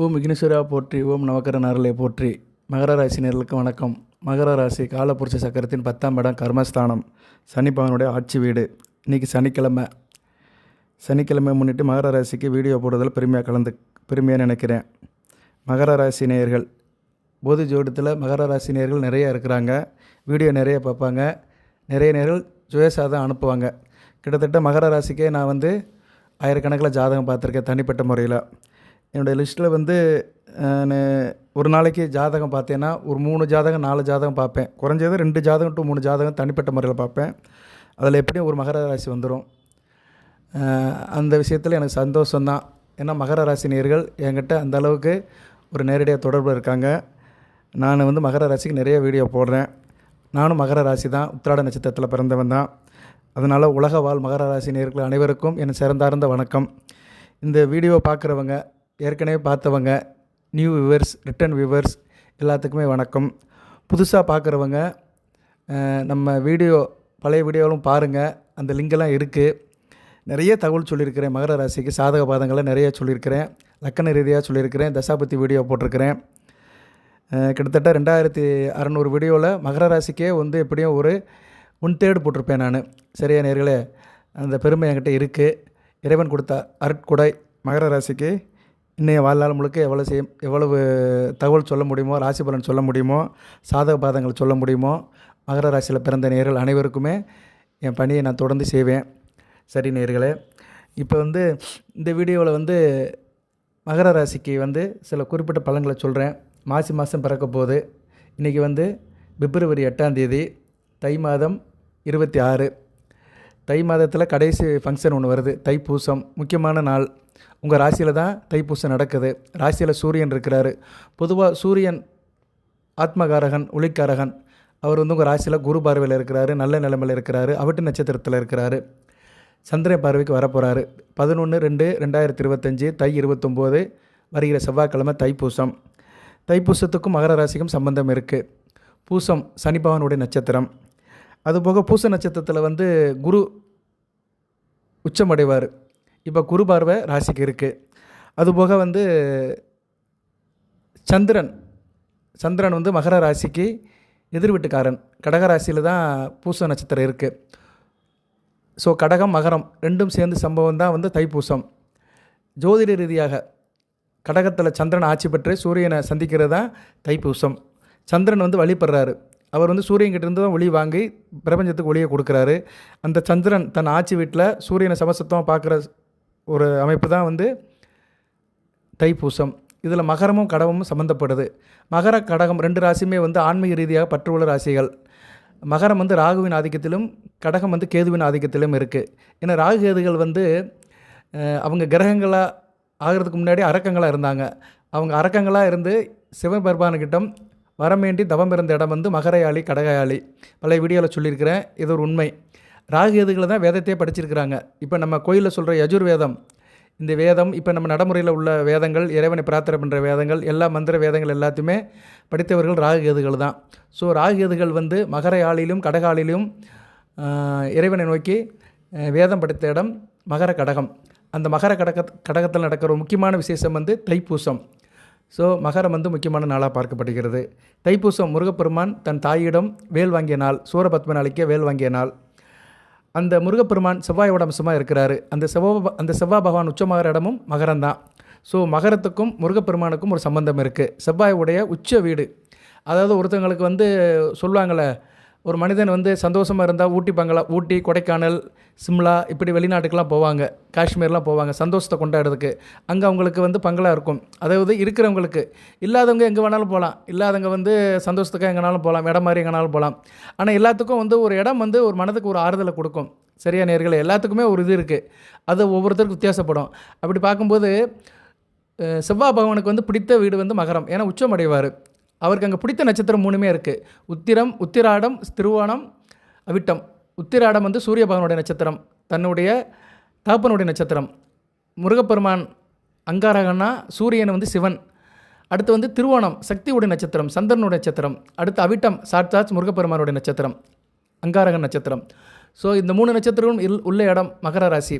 ஓம் விக்னேஸ்வரா போற்றி, ஓம் நவக்கரன் அருளை போற்றி. மகர ராசி நேயர்களுக்கு வணக்கம். மகர ராசி காலபுருஷ சக்கரத்தின் 10ஆம் இடம் கர்மஸ்தானம், சனி பகவானுடைய ஆட்சி வீடு. இன்றைக்கி சனிக்கிழமை முன்னிட்டு மகர ராசிக்கு வீடியோ போடுறதில் பெருமையாக நினைக்கிறேன். மகர ராசி நேயர்கள் பொது ஜோடத்தில் மகர ராசி நேயர்கள் நிறையா இருக்கிறாங்க. வீடியோ நிறைய பார்ப்பாங்க. நிறைய நேர்கள் சுயசாதம் அனுப்புவாங்க. கிட்டத்தட்ட மகர ராசிக்கே நான் ஆயிரக்கணக்கில் ஜாதகம் பார்த்துருக்கேன் தனிப்பட்ட முறையில். என்னுடைய லிஸ்ட்டில் ஒரு நாளைக்கு ஜாதகம் பார்த்தேன்னா ஒரு 3 ஜாதகம் 4 ஜாதகம் பார்ப்பேன். குறைஞ்சது 2 ஜாதகம் டு 3 ஜாதகம் தனிப்பட்ட முறையில் பார்ப்பேன். அதில் எப்படியும் ஒரு மகர ராசி வந்துடும். அந்த விஷயத்தில் எனக்கு சந்தோஷம்தான். ஏன்னா மகர ராசி நேயர்கள் என்கிட்ட அந்த அளவுக்கு ஒரு நேரடியாக தொடர்பில் இருக்காங்க. நான் மகர ராசிக்கு நிறைய வீடியோ போடுறேன். நானும் மகர ராசி தான், உத்திராட நட்சத்திரத்தில் பிறந்தவன் தான். அதனால் உலக வாழ் மகர ராசி நேயர்கள் அனைவருக்கும் என் சிறந்தார்ந்த வணக்கம். இந்த வீடியோ பார்க்குறவங்க, ஏற்கனவே பார்த்தவங்க, நியூ வியூவர்ஸ், ரிட்டன் வியூவர்ஸ் எல்லாத்துக்குமே வணக்கம். புதுசாக பார்க்குறவங்க நம்ம பழைய வீடியோவும் பாருங்கள். அந்த லிங்கெல்லாம் இருக்குது. நிறைய தகவல் சொல்லியிருக்கிறேன். மகர ராசிக்கு சாதக பாதங்களை நிறைய சொல்லியிருக்கிறேன். லக்கண ரீதியாக சொல்லியிருக்கிறேன். தசாபத்தி வீடியோ போட்டிருக்கிறேன். கிட்டத்தட்ட 2600 வீடியோவில் மகர ராசிக்கே எப்படியும் ஒரு 1/3 போட்டிருப்பேன் நான். சரியா நேயர்களே, அந்த பெருமை என்கிட்ட இருக்குது. இறைவன் கொடுத்த அருட்கொடை மகர ராசிக்கு. இன்றைய வாழ்நாள் முழுக்க எவ்வளவு தகவல் சொல்ல முடியுமோ, ராசி பலன் சொல்ல முடியுமோ, சாதக பாதங்கள் சொல்ல முடியுமோ, மகர ராசியில் பிறந்த நேயர்கள் அனைவருக்குமே என் பணியை நான் தொடர்ந்து செய்வேன். சரி நேயர்களே, இப்போ இந்த வீடியோவில் மகர ராசிக்கு சில குறிப்பிட்ட பலன்களை சொல்கிறேன். மாதம் பிறக்க போகுது. இன்றைக்கி பிப்ரவரி 8ஆம் தேதி, தை மாதம் 26. தை மாதத்தில் கடைசி ஃபங்க்ஷன் ஒன்று வருது, தைப்பூசம். முக்கியமான நாள். உங்கள் ராசியில் தான் தைப்பூசம் நடக்குது. ராசியில் சூரியன் இருக்கிறாரு. பொதுவாக சூரியன் ஆத்மகாரகன், ஒளிக்காரகன். அவர் உங்கள் ராசியில் குரு பார்வையில் இருக்கிறாரு, நல்ல நிலைமையில் இருக்கிறாரு, அவிட்ட நட்சத்திரத்தில் இருக்கிறாரு. சந்திரன் பார்வைக்கு வரப்போகிறாரு. 11/2/2025 தை 29 வருகிற செவ்வாய்க்கிழமை தைப்பூசம். தைப்பூசத்துக்கும் மகர ராசிக்கும் சம்பந்தம் இருக்குது. பூசம் சனி பகவானுடைய நட்சத்திரம். அதுபோக பூச நட்சத்திரத்தில் குரு உச்சமடைவார். இப்போ குரு பார்வை ராசிக்கு இருக்குது. அதுபோக சந்திரன் மகர ராசிக்கு எதிர்வீட்டுக்காரன். கடக ராசியில் தான் பூச நட்சத்திரம் இருக்குது. ஸோ கடகம் மகரம் ரெண்டும் சேர்ந்து சம்பவம் தான் தைப்பூசம். ஜோதிட ரீதியாக கடகத்தில் சந்திரன் ஆட்சி பெற்று சூரியனை சந்திக்கிறது தான் தைப்பூசம். சந்திரன் வழிபடுறாரு. அவர் சூரியன்கிட்டேருந்து தான் ஒளி வாங்கி பிரபஞ்சத்துக்கு ஒளியை கொடுக்குறாரு. அந்த சந்திரன் தன் ஆட்சி வீட்டில் சூரியனை சமசத்தமாக பார்க்குற ஒரு அமைப்பு தான் தைப்பூசம். இதில் மகரமும் கடகமும் சம்மந்தப்படுது. மகர கடகம் 2 ராசியுமே ஆன்மீக ரீதியாக பற்றுள்ள ராசிகள். மகரம் ராகுவின் ஆதிக்கத்திலும், கடகம் கேதுவின் ஆதிக்கத்திலும் இருக்குது. ஏன்னா ராகு கேதுகள் அவங்க கிரகங்களாக ஆகிறதுக்கு முன்னாடி அரக்கங்களாக இருந்தாங்க. அவங்க அரக்கங்களாக இருந்து சிவபெருமானுக்கிட்டம் வரமேண்டி தவம் இருந்த இடம் மகரயாளி, கடகயாளி. பழைய வீடியோவில் சொல்லியிருக்கிறேன். இது ஒரு உண்மை. ராகு கேதுகளை தான் வேதத்தையே படிச்சிருக்கிறாங்க. இப்போ நம்ம கோயிலில் சொல்கிற யஜுர்வேதம், இந்த வேதம், இப்போ நம்ம நடைமுறையில் உள்ள வேதங்கள், இறைவனை பிரார்த்தனை பண்ணுற வேதங்கள், எல்லா மந்திர வேதங்கள் எல்லாத்தையுமே படித்தவர்கள் ராகு கேதுகள் தான். ஸோ ராகு கேதுகள் மகரயாளிலும் கடகாலிலும் இறைவனை நோக்கி வேதம் படித்த இடம் மகர கடகம். அந்த மகர கடகத்தில் நடக்கிற ஒரு முக்கியமான விசேஷம் தைப்பூசம். ஸோ மகரம் முக்கியமான நாளாக பார்க்கப்படுகிறது. தைப்பூசம் முருகப்பெருமான் தன் தாயிடம் வேல் வாங்கிய நாள், சூரபத்மநாளிக்கு வேல் வாங்கிய நாள். அந்த முருகப்பெருமான் செவ்வாயோட அம்சமாக இருக்கிறாரு. அந்த செவ்வாய் பகவான் உச்சமாகிற இடமும் மகரம்தான். ஸோ மகரத்துக்கும் முருகப்பெருமானுக்கும் ஒரு சம்பந்தம் இருக்குது. செவ்வாயுடைய உச்ச வீடு. அதாவது ஒருத்தவங்களுக்கு சொல்லுவாங்களே, ஒரு மனிதன் சந்தோஷமாக இருந்தால் ஊட்டி, கொடைக்கானல், சிம்லா இப்படி வெளிநாட்டுக்கெலாம் போவாங்க, காஷ்மீர்லாம் போவாங்க சந்தோஷத்தை கொண்டாடுறதுக்கு. அங்கே அவங்களுக்கு பங்களா இருக்கும். அதாவது இருக்கிறவங்களுக்கு. இல்லாதவங்க எங்கே வேணாலும் போகலாம். இல்லாதவங்க சந்தோஷத்துக்காக எங்கேனாலும் போகலாம், இடம் மாதிரி எங்கேனாலும் போகலாம். ஆனால் எல்லாத்துக்கும் ஒரு இடம் ஒரு மனதுக்கு ஒரு ஆறுதலை கொடுக்கும். சரியா நேயர்களே, எல்லாத்துக்குமே ஒரு இது இருக்குது. அது ஒவ்வொருத்தருக்கும் வித்தியாசப்படும். அப்படி பார்க்கும்போது செவ்வாய் பகவானுக்கு பிடித்த வீடு மகரம். ஏன்னா உச்சமடைவார். அவருக்கு அங்கே பிடித்த நட்சத்திரம் 3மே இருக்குது. உத்திராடம், திருவோணம், அவிட்டம். உத்திராடம் சூரிய பகவானுடைய நட்சத்திரம், தன்னுடைய தகப்பனுடைய நட்சத்திரம். முருகப்பெருமான் அங்காரகன்னா சூரியன் சிவன். அடுத்து திருவோணம் சக்தியுடைய நட்சத்திரம், சந்திரனுடைய நட்சத்திரம். அடுத்து அவிட்டம் சாட்சாத் முருகப்பெருமானுடைய நட்சத்திரம், அங்காரகன் நட்சத்திரம். ஸோ இந்த 3 நட்சத்திரங்களும் உள்ள இடம் மகர ராசி.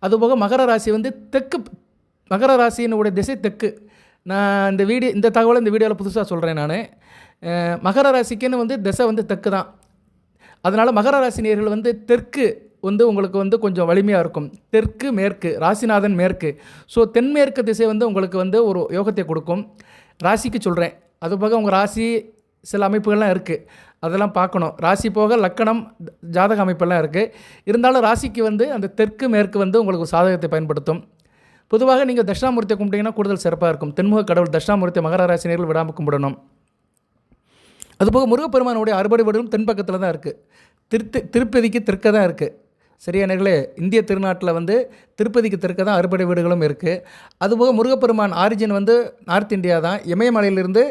அதுபோக மகர ராசி தெற்கு, மகர ராசியினுடைய திசை தெற்கு. நான் இந்த தகவலை இந்த வீடியோவில் புதுசாக சொல்கிறேன் நான். மகர ராசிக்குன்னு வந்து திசை வந்து தெற்கு தான். அதனால் மகர ராசி நேயர்கள் வந்து தெற்கு வந்து உங்களுக்கு வந்து கொஞ்சம் வலிமையாக இருக்கும். தெற்கு மேற்கு, ராசிநாதன் மேற்கு. ஸோ தென்மேற்கு திசை வந்து உங்களுக்கு வந்து ஒரு யோகத்தை கொடுக்கும். ராசிக்கு சொல்கிறேன். அதுபோக உங்கள் ராசி சில அமைப்புகள்லாம் இருக்குது, அதெல்லாம் பார்க்கணும். ராசி போக லக்கணம், ஜாதக அமைப்பெல்லாம் இருக்குது. இருந்தாலும் ராசிக்கு வந்து அந்த தெற்கு மேற்கு வந்து உங்களுக்கு சாதகத்தை பயன்படுத்தும். பொதுவாக நீங்கள் தட்சிணாமூர்த்தியை கும்பிட்டீங்கன்னா கூடுதல் சிறப்பாக இருக்கும். தென்முக கடவுள் தட்சிணாமூர்த்தி மகர ராசினியர்கள் விடாமல் கும்பிடணும். அதுபோக முருகப்பெருமானுடைய அறுபடை வீடுகளும் தென்பக்கத்தில் தான் இருக்குது. திருப்பதிக்கு தெற்க தான் இருக்குது. சரியானர்களே, இந்திய திருநாட்டில் வந்து திருப்பதிக்கு தெற்க தான் அறுபடை வீடுகளும் இருக்குது. அதுபோக முருகப்பெருமான் ஆரிஜின் வந்து நார்த் இந்தியா தான். இமயமலையிலிருந்து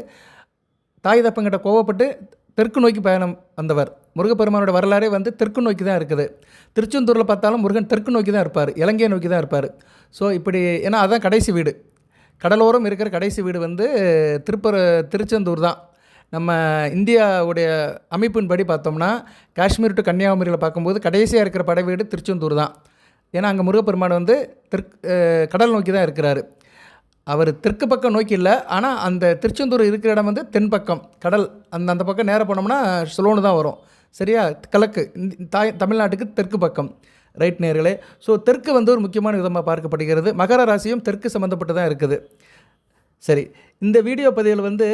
தாய் தப்பங்கிட்ட கோவப்பட்டு தெற்கு நோக்கி பயணம் வந்தவர். முருகப்பெருமானோட வரலாறே வந்து தெற்கு நோக்கி தான் இருக்குது. திருச்செந்தூரில் பார்த்தாலும் முருகன் தெற்கு நோக்கி தான் இருப்பார், இலங்கையை நோக்கி தான் இருப்பார். ஸோ இப்படி, ஏன்னா அதுதான் கடைசி வீடு, கடலோரம் இருக்கிற கடைசி வீடு வந்து திருச்செந்தூர் தான். நம்ம இந்தியாவுடைய அமைப்பின்படி பார்த்தோம்னா காஷ்மீர் டு கன்னியாகுமரியில் பார்க்கும்போது கடைசியாக இருக்கிற படை வீடு திருச்செந்தூர் தான். ஏன்னா அங்கே முருகப்பெருமான் வந்து கடல் நோக்கி தான் இருக்கிறாரு. அவர் தெற்கு பக்கம் நோக்கி இல்லை, ஆனால் அந்த திருச்செந்தூர் இருக்கிற இடம் வந்து தென்பக்கம் கடல். அந்த பக்கம் நேராக போனோம்னா சுலோனு தான் வரும். சரியா, கிழக்கு தமிழ்நாட்டுக்கு தெற்கு பக்கம். ரைட் நேர்களே. ஸோ தெற்கு வந்து ஒரு முக்கியமான விதமாக பார்க்கப்படுகிறது. மகர ராசியும் தெற்கு சம்மந்தப்பட்டு தான் இருக்குது. சரி, இந்த வீடியோ பதிவில் வந்து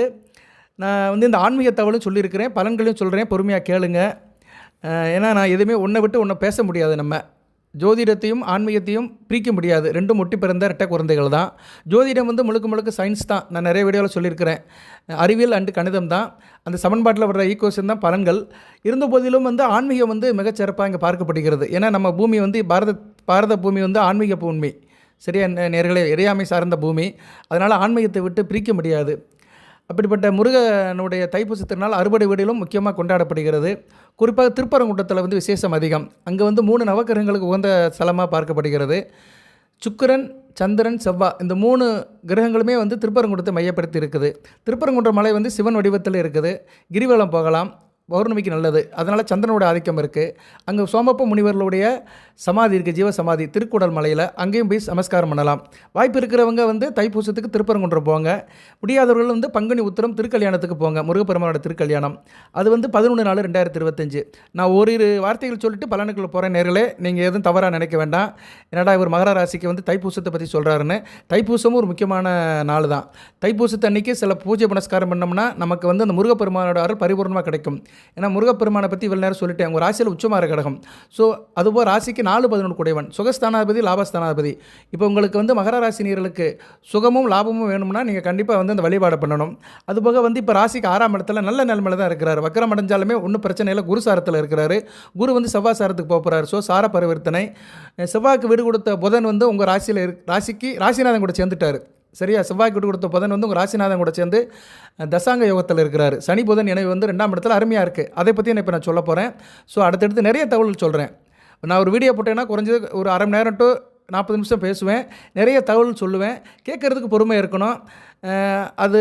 நான் வந்து இந்த ஆன்மீக தகவலும் சொல்லியிருக்கிறேன், பலன்களையும் சொல்கிறேன், பொறுமையாக கேளுங்க. ஏன்னா நான் எதுவுமே ஒன்றை விட்டு ஒன்றை பேச முடியாது. நம்ம ஜோதிடத்தையும் ஆன்மீகத்தையும் பிரிக்க முடியாது. ரெண்டும் ஒட்டி பிறந்த இரட்டை குழந்தைகள் தான். ஜோதிடம் வந்து முழுக்க சயின்ஸ் தான். நான் நிறைய வீடியோவில் சொல்லியிருக்கிறேன். அறிவியல் அண்டு கணிதம் தான். அந்த சமன்பாட்டில் வர்ற ஈக்குவேஷன் தான் பலன்கள். இருந்த போதிலும் வந்து ஆன்மீகம் வந்து மிகச்சிறப்பாக இங்கே பார்க்கப்படுகிறது. ஏன்னா நம்ம பூமி வந்து பாரத பூமி வந்து ஆன்மீக பூமி. சரியா நேர்களே, இறையாமை சார்ந்த பூமி. அதனால் ஆன்மீகத்தை விட்டு பிரிக்க முடியாது. அப்படிப்பட்ட முருகனுடைய தைப்பூச திருநாள் அறுபடை வீடிலும் முக்கியமாக கொண்டாடப்படுகிறது. குறிப்பாக திருப்பரங்குன்றத்தில் வந்து விசேஷம் அதிகம். அங்கே வந்து 3 நவக்கிரகங்களுக்கு உகந்த ஸ்தலமாக பார்க்கப்படுகிறது. சுக்கிரன், சந்திரன், செவ்வாய், இந்த 3 கிரகங்களுமே வந்து திருப்பரங்குன்றத்தை மையப்படுத்தி இருக்குது. திருப்பரங்குன்ற மலை வந்து சிவன் வடிவத்தில் இருக்குது. கிரிவலம் போகலாம், பௌர்ணமிக்கு நல்லது. அதனால் சந்திரனோட ஆதிக்கம் இருக்குது. அங்கே சோமப்ப முனிவர்களுடைய சமாதி இருக்குது, ஜீவ சமாதி, திருக்குடல் மலையில். அங்கேயும் போய் நமஸ்காரம் பண்ணலாம். வாய்ப்பு இருக்கிறவங்க வந்து தைப்பூசத்துக்கு திருப்பரங்குன்றம் போங்க. முடியாதவர்கள் வந்து பங்குனி உத்திரம் திருக்கல்யாணத்துக்கு போங்க. முருகப்பெருமானோட திருக்கல்யாணம் அது வந்து 11/4/2025. நான் ஓரிரு வார்த்தைகள் சொல்லிட்டு பலனுக்குள்ள போகிறேன். நேர்களே, நீங்கள் எதுவும் தவறாக நினைக்க வேண்டாம். என்னடா இவர் மகர ராசிக்கு வந்து தைப்பூசத்தை பற்றி சொல்கிறாருன்னு. தைப்பூசமும் ஒரு முக்கியமான நாள் தான். தைப்பூசத்து அன்றைக்கி சில பூஜை புனஸ்காரம் பண்ணோம்னா நமக்கு வந்து அந்த முருகப்பெருமானோட அருள் பரிபூர்ணமாக கிடைக்கும். ஏன்னா முருகப்பெருமானை பற்றி இவ்வளோ நேரம் சொல்லிட்டேன். உங்கள் ராசியில் உச்சமார கடகம். ஸோ அதுபோல் ராசிக்கு 4-11 குடைவன், சுகஸ்தானாதிபதி, லாபஸ்தானாதிபதி. இப்போ உங்களுக்கு வந்து மகர ராசினியர்களுக்கு சுகமும் லாபமும் வேணும்னா நீங்கள் கண்டிப்பாக வந்து அந்த வழிபாடு பண்ணணும். அதுபோக வந்து இப்போ ராசிக்கு 6ஆம் இடத்துல நல்ல நிலைமையில் தான் இருக்கிறார். வக்கரம் அடைஞ்சாலுமே ஒன்றும் பிரச்சனை இல்லை. குரு சாரத்தில் இருக்கிறாரு. குரு வந்து செவ்வாய் சாரத்துக்கு போகிறார். ஸோ சார பரிவர்த்தனை. செவ்வாய்க்கு வீடு கொடுத்த புதன் வந்து உங்கள் ராசிக்கு ராசிநாதன் கூட சேர்ந்துட்டார். சரியா, செவ்வாய்க்கு விட்டு கொடுத்த புதன் வந்து உங்கள் ராசிநாதன் கூட சேர்ந்து தசாங்க யோகத்தில் இருக்கிறார். சனி புதன் இணைவு வந்து 2ஆம் இடத்துல அருமையாக இருக்குது. அதை பற்றி இப்போ நான் சொல்ல போகிறேன். ஸோ அடுத்தடுத்து நிறைய தகவல் சொல்கிறேன். நான் ஒரு வீடியோ போட்டேன்னா குறைஞ்சது ஒரு அரை மணி நேரம் டு 40 நிமிஷம் பேசுவேன். நிறைய தகவல் சொல்லுவேன். கேட்குறதுக்கு பொறுமை இருக்கணும். அது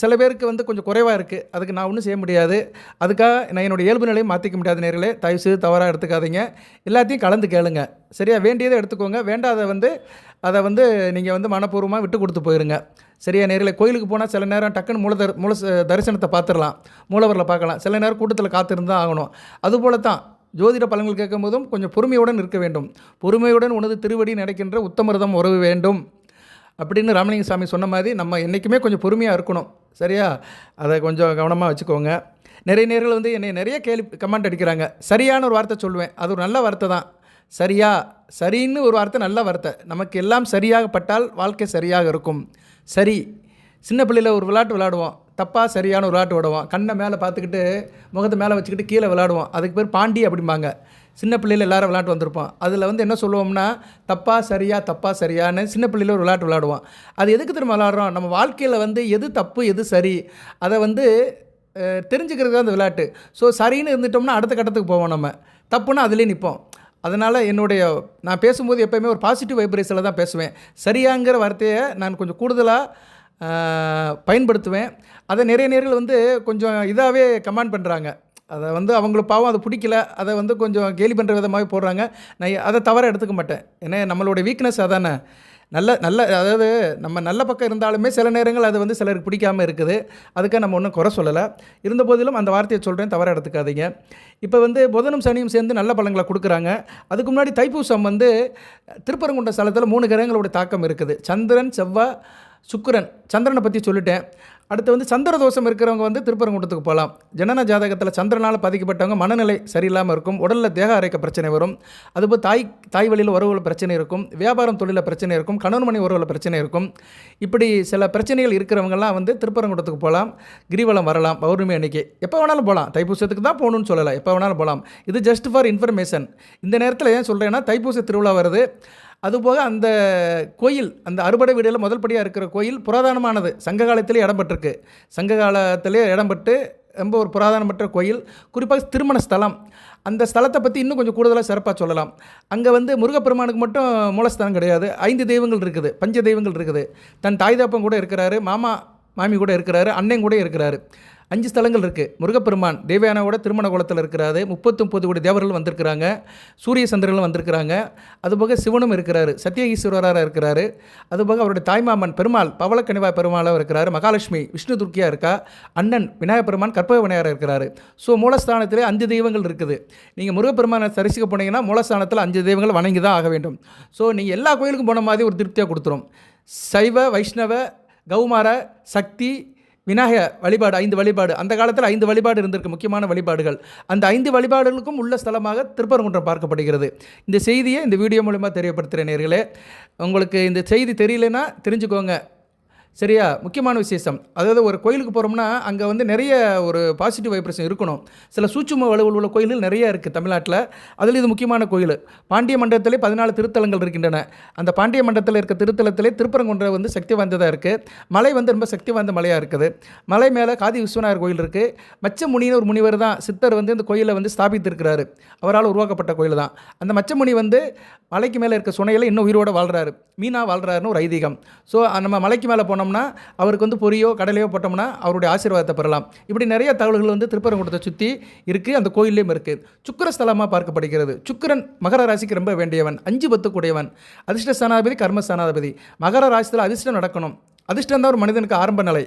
சில பேருக்கு வந்து கொஞ்சம் குறைவாக இருக்குது. அதுக்கு நான் ஒன்றும் செய்ய முடியாது. அதுக்காக நான் என்னோடய இயல்பு நிலையை மாற்றிக்க முடியாத நேர்களே. தயவுசெய்து தவறாக எடுத்துக்காதீங்க. எல்லாத்தையும் கலந்து கேளுங்க. சரியா, வேண்டியதை எடுத்துக்கோங்க, வேண்டாத வந்து அதை வந்து நீங்கள் வந்து மனப்பூர்வமாக விட்டு கொடுத்து போயிருங்க. சரியா நேர்களே, கோயிலுக்கு போனால் சில நேரம் டக்குன்னு மூல தரிசனத்தை பார்த்துடலாம், மூலவரில் பார்க்கலாம். சில நேரம் கூட்டத்தில் காத்திருந்தான் ஆகணும். அதுபோல தான் ஜோதிட பலன்கள் கேட்கும் போதும் கொஞ்சம் பொறுமையுடன் இருக்க வேண்டும். பொறுமையுடன் உனது திருவடி நடக்கின்ற உத்தமிர்தம் உறவு வேண்டும் அப்படின்னு ராமலிங்க சாமி சொன்ன மாதிரி நம்ம என்றைக்குமே கொஞ்சம் பொறுமையாக இருக்கணும். சரியா, அதை கொஞ்சம் கவனமாக வச்சுக்கோங்க. நிறைய நேர்கள் வந்து என்னை நிறைய கமெண்ட் அடிக்கிறாங்க. சரியான ஒரு வார்த்தை சொல்லுவேன், அது ஒரு நல்ல வார்த்தை தான். சரியா, சரின்னு ஒரு வார்த்தை நல்ல வார்த்தை. நமக்கு எல்லாம் சரியாகப்பட்டால் வாழ்க்கை சரியாக இருக்கும். சரி, சின்ன பிள்ளையில் ஒரு விளையாட்டு விளையாடுவோம், தப்பாக சரியான ஒரு விளையாட்டு விடுவோம். கண்ணை மேலே பார்த்துக்கிட்டு முகத்தை மேலே வச்சுக்கிட்டு கீழே விளையாடுவோம். அதுக்கு பேர் பாண்டி அப்படிம்பாங்க. சின்ன பிள்ளையில் எல்லோரும் விளையாட்டு வந்திருப்போம். அதில் வந்து என்ன சொல்லுவோம்னா தப்பாக சரியான்னு சின்ன பிள்ளையில் ஒரு விளையாட்டு விளையாடுவோம். அது எதுக்கு திரும்ப விளையாடுறோம்? நம்ம வாழ்க்கையில் வந்து எது தப்பு எது சரி அதை வந்து தெரிஞ்சுக்கிறது அந்த விளையாட்டு. ஸோ சரின்னு இருந்துட்டோம்னா அடுத்த கட்டத்துக்கு போவோம். நம்ம தப்புன்னா அதிலே நிற்போம். அதனால் நான் பேசும்போது எப்போயுமே ஒரு பாசிட்டிவ் வைப்ரேஷனில் தான் பேசுவேன். சரியாங்கிற வார்த்தையை நான் கொஞ்சம் கூடுதலாக பயன்படுத்துவேன். அதை நிறைய நேர்கள் வந்து கொஞ்சம் இதாகவே கமெண்ட் பண்ணுறாங்க. அதை வந்து அவங்களுக்கு பாவம் அது பிடிக்கல, அதை வந்து கொஞ்சம் கேலி பண்ணுற விதமாகவே போடுறாங்க. நான் அதை தவற எடுத்துக்க மாட்டேன். ஏன்னா நம்மளோட வீக்னஸ் அதானே. நல்ல நல்ல அதாவது நம்ம நல்ல பக்கம் இருந்தாலுமே சில நேரங்கள் அது வந்து சிலருக்கு பிடிக்காமல் இருக்குது. அதுக்காக நம்ம ஒன்றும் குறை சொல்லலை. இருந்த போதிலும் அந்த வார்த்தையை சொல்கிறேன், தவறாக எடுத்துக்காதீங்க. இப்போ வந்து புதனும் சனியும் சேர்ந்து நல்ல பலன்களை கொடுக்குறாங்க. அதுக்கு முன்னாடி தைப்பூசம் வந்து திருப்பரங்குன்ற ஸ்தலத்தில் 3 கிரகங்களோட தாக்கம் இருக்குது. சந்திரன், செவ்வாய், சுக்கிரன். சந்திரனை பற்றி சொல்லிட்டேன். அடுத்து வந்து சந்திர தோஷம் இருக்கிறவங்க வந்து திருப்பரங்குன்றத்துக்கு போகலாம். ஜனன ஜாதகத்தில் சந்திரனால் பாதிக்கப்பட்டவங்க மனநிலை சரியில்லாமல் இருக்கும், உடலில் தேக அரைக்க பிரச்சனை வரும், அதுபோல் தாய் வழியில் உறவுகள் பிரச்சனை இருக்கும், வியாபாரம் தொழிலில் பிரச்சனை இருக்கும், கணவன் மணி உறவுகளில் பிரச்சனை இருக்கும். இப்படி சில பிரச்சனைகள் இருக்கிறவங்கலாம் வந்து திருப்பரங்குன்றத்துக்கு போகலாம். கிரிவலம் வரலாம் பௌர்ணமி அன்னைக்கு. எப்போ வேணாலும் போகலாம். தைப்பூசத்துக்கு தான் போகணும்னு சொல்லலை, எப்போ வேணாலும் போகலாம். இது ஜஸ்ட் ஃபார் இன்ஃபர்மேஷன். இந்த நேரத்தில் ஏன் சொல்கிறேன்னா, தைப்பூச திருவிழா வருது. அதுபோக அந்த கோயில், அந்த அறுபடை வீடில் முதல் படியாக இருக்கிற கோயில் புராதனமானது. சங்க காலத்திலே இடம்பெற்றிருக்கு. சங்க காலத்திலே இடம்பெற்று ரொம்ப ஒரு புராதனமற்ற கோயில். குறிப்பாக திருமண ஸ்தலம். அந்த ஸ்தலத்தை பற்றி இன்னும் கொஞ்சம் கூடுதலாக சிறப்பாக சொல்லலாம். அங்கே வந்து முருகப்பெருமானுக்கு மட்டும் மூலஸ்தானம் கிடையாது. 5 தெய்வங்கள் இருக்குது, பஞ்ச தெய்வங்கள் இருக்குது. தன் தாய் தாப்பன் கூட இருக்கிறாரு, மாமா மாமி கூட இருக்கிறாரு, அண்ணன் கூட இருக்கிறாரு. 5 ஸ்தலங்கள் இருக்குது. முருகப்பெருமான் தேவயானாவோட திருமண குலத்தில் இருக்கிறாரு. 39 கோடி தேவர்கள் வந்திருக்கிறாங்க. சூரிய சந்திரர்களும் வந்திருக்கிறாங்க. அதுபோக சிவனும் இருக்கிறாரு, சத்திய ஈஸ்வரராக இருக்கிறாரு. அதுபோக அவருடைய தாய்மாமன் பெருமாள் பவளக்கணிவாய் பெருமாளாக இருக்கிறாரு. மகாலட்சுமி விஷ்ணு துர்க்கியாக இருக்கா. அண்ணன் விநாயகப் பெருமான் கற்பக விநாயகராக இருக்கிறாரு. ஸோ மூலஸ்தானத்திலே 5 தெய்வங்கள் இருக்குது. நீங்கள் முருகப்பெருமானை தரிசிக்க போனீங்கன்னா மூலஸ்தானத்தில் 5 தெய்வங்கள் வணங்கி தான் ஆக வேண்டும். ஸோ நீங்கள் எல்லா கோயிலுக்கும் போன மாதிரி ஒரு திருப்தியாக கொடுத்துரும். சைவ, வைஷ்ணவ, கௌமார, சக்தி, விநாயக வழிபாடு, 5 வழிபாடு. அந்த காலத்தில் 5 வழிபாடு இருந்திருக்கு, முக்கியமான வழிபாடுகள். அந்த 5 வழிபாடுகளுக்கும் உள்ள ஸ்தலமாக திருப்பரங்குன்றம் பார்க்கப்படுகிறது. இந்த செய்தியை இந்த வீடியோ மூலமாக தெரியப்படுத்துகிறேன் நேயர்களே. உங்களுக்கு இந்த செய்தி தெரியலன்னா தெரிஞ்சுக்கோங்க, சரியா? முக்கியமான விசேஷம். அதாவது ஒரு கோயிலுக்கு போகிறோம்னா அங்கே வந்து நிறைய ஒரு பாசிட்டிவ் வைப்ரேஷன் இருக்கணும். சில சூட்சும வலுவில் உள்ள கோயில்கள் நிறைய இருக்குது தமிழ்நாட்டில். அதில் இது முக்கியமான கோயில். பாண்டிய மண்டலத்திலே 14 திருத்தலங்கள் இருக்கின்றன. அந்த பாண்டிய மண்டலத்தில் இருக்க திருத்தலத்திலே திருப்பரங்குன்றம் வந்து சக்தி வாய்ந்ததாக இருக்குது. மலை வந்து ரொம்ப சக்தி வாய்ந்த மலையாக இருக்குது. மலை மேலே காதி விஸ்வநாயகர் கோயில் இருக்குது. மச்சமுனின்னு ஒரு முனிவர் தான், சித்தர் வந்து இந்த கோயிலை வந்து ஸ்தாபித்திருக்கிறாரு. அவரால் உருவாக்கப்பட்ட கோயில் தான். அந்த மச்சமுனி வந்து மலைக்கு மேலே இருக்க சுனையில் இன்னும் உயிரோடு வாழ்கிறாரு, மீனாக வாழ்கிறாருன்னு ஒரு ஐதீகம். ஸோ நம்ம மலைக்கு மேலே போனோம்னா அவருக்கு வந்து பொரியோ கடலையோ போட்டோம்னா அவருடைய ஆசீர்வாதத்தை பெறலாம். இப்படி நிறைய தகவல்கள் வந்து திருப்பரங்குன்றத்தை சுற்றி இருக்குது, அந்த கோயிலையும் இருக்குது. சுக்கிரஸ்தலமாக பார்க்கப்படுகிறது. சுக்கிரன் மகர ராசிக்கு ரொம்ப வேண்டியவன், 5 பத்துக்குடையவன், அதிர்ஷ்ட ஸ்தானாதிபதி, கர்ம ஸ்தானாதிபதி. மகர ராசியில் அதிர்ஷ்டம் நடக்கணும். அதிர்ஷ்டம் தான் ஒரு மனிதனுக்கு ஆரம்ப நிலை.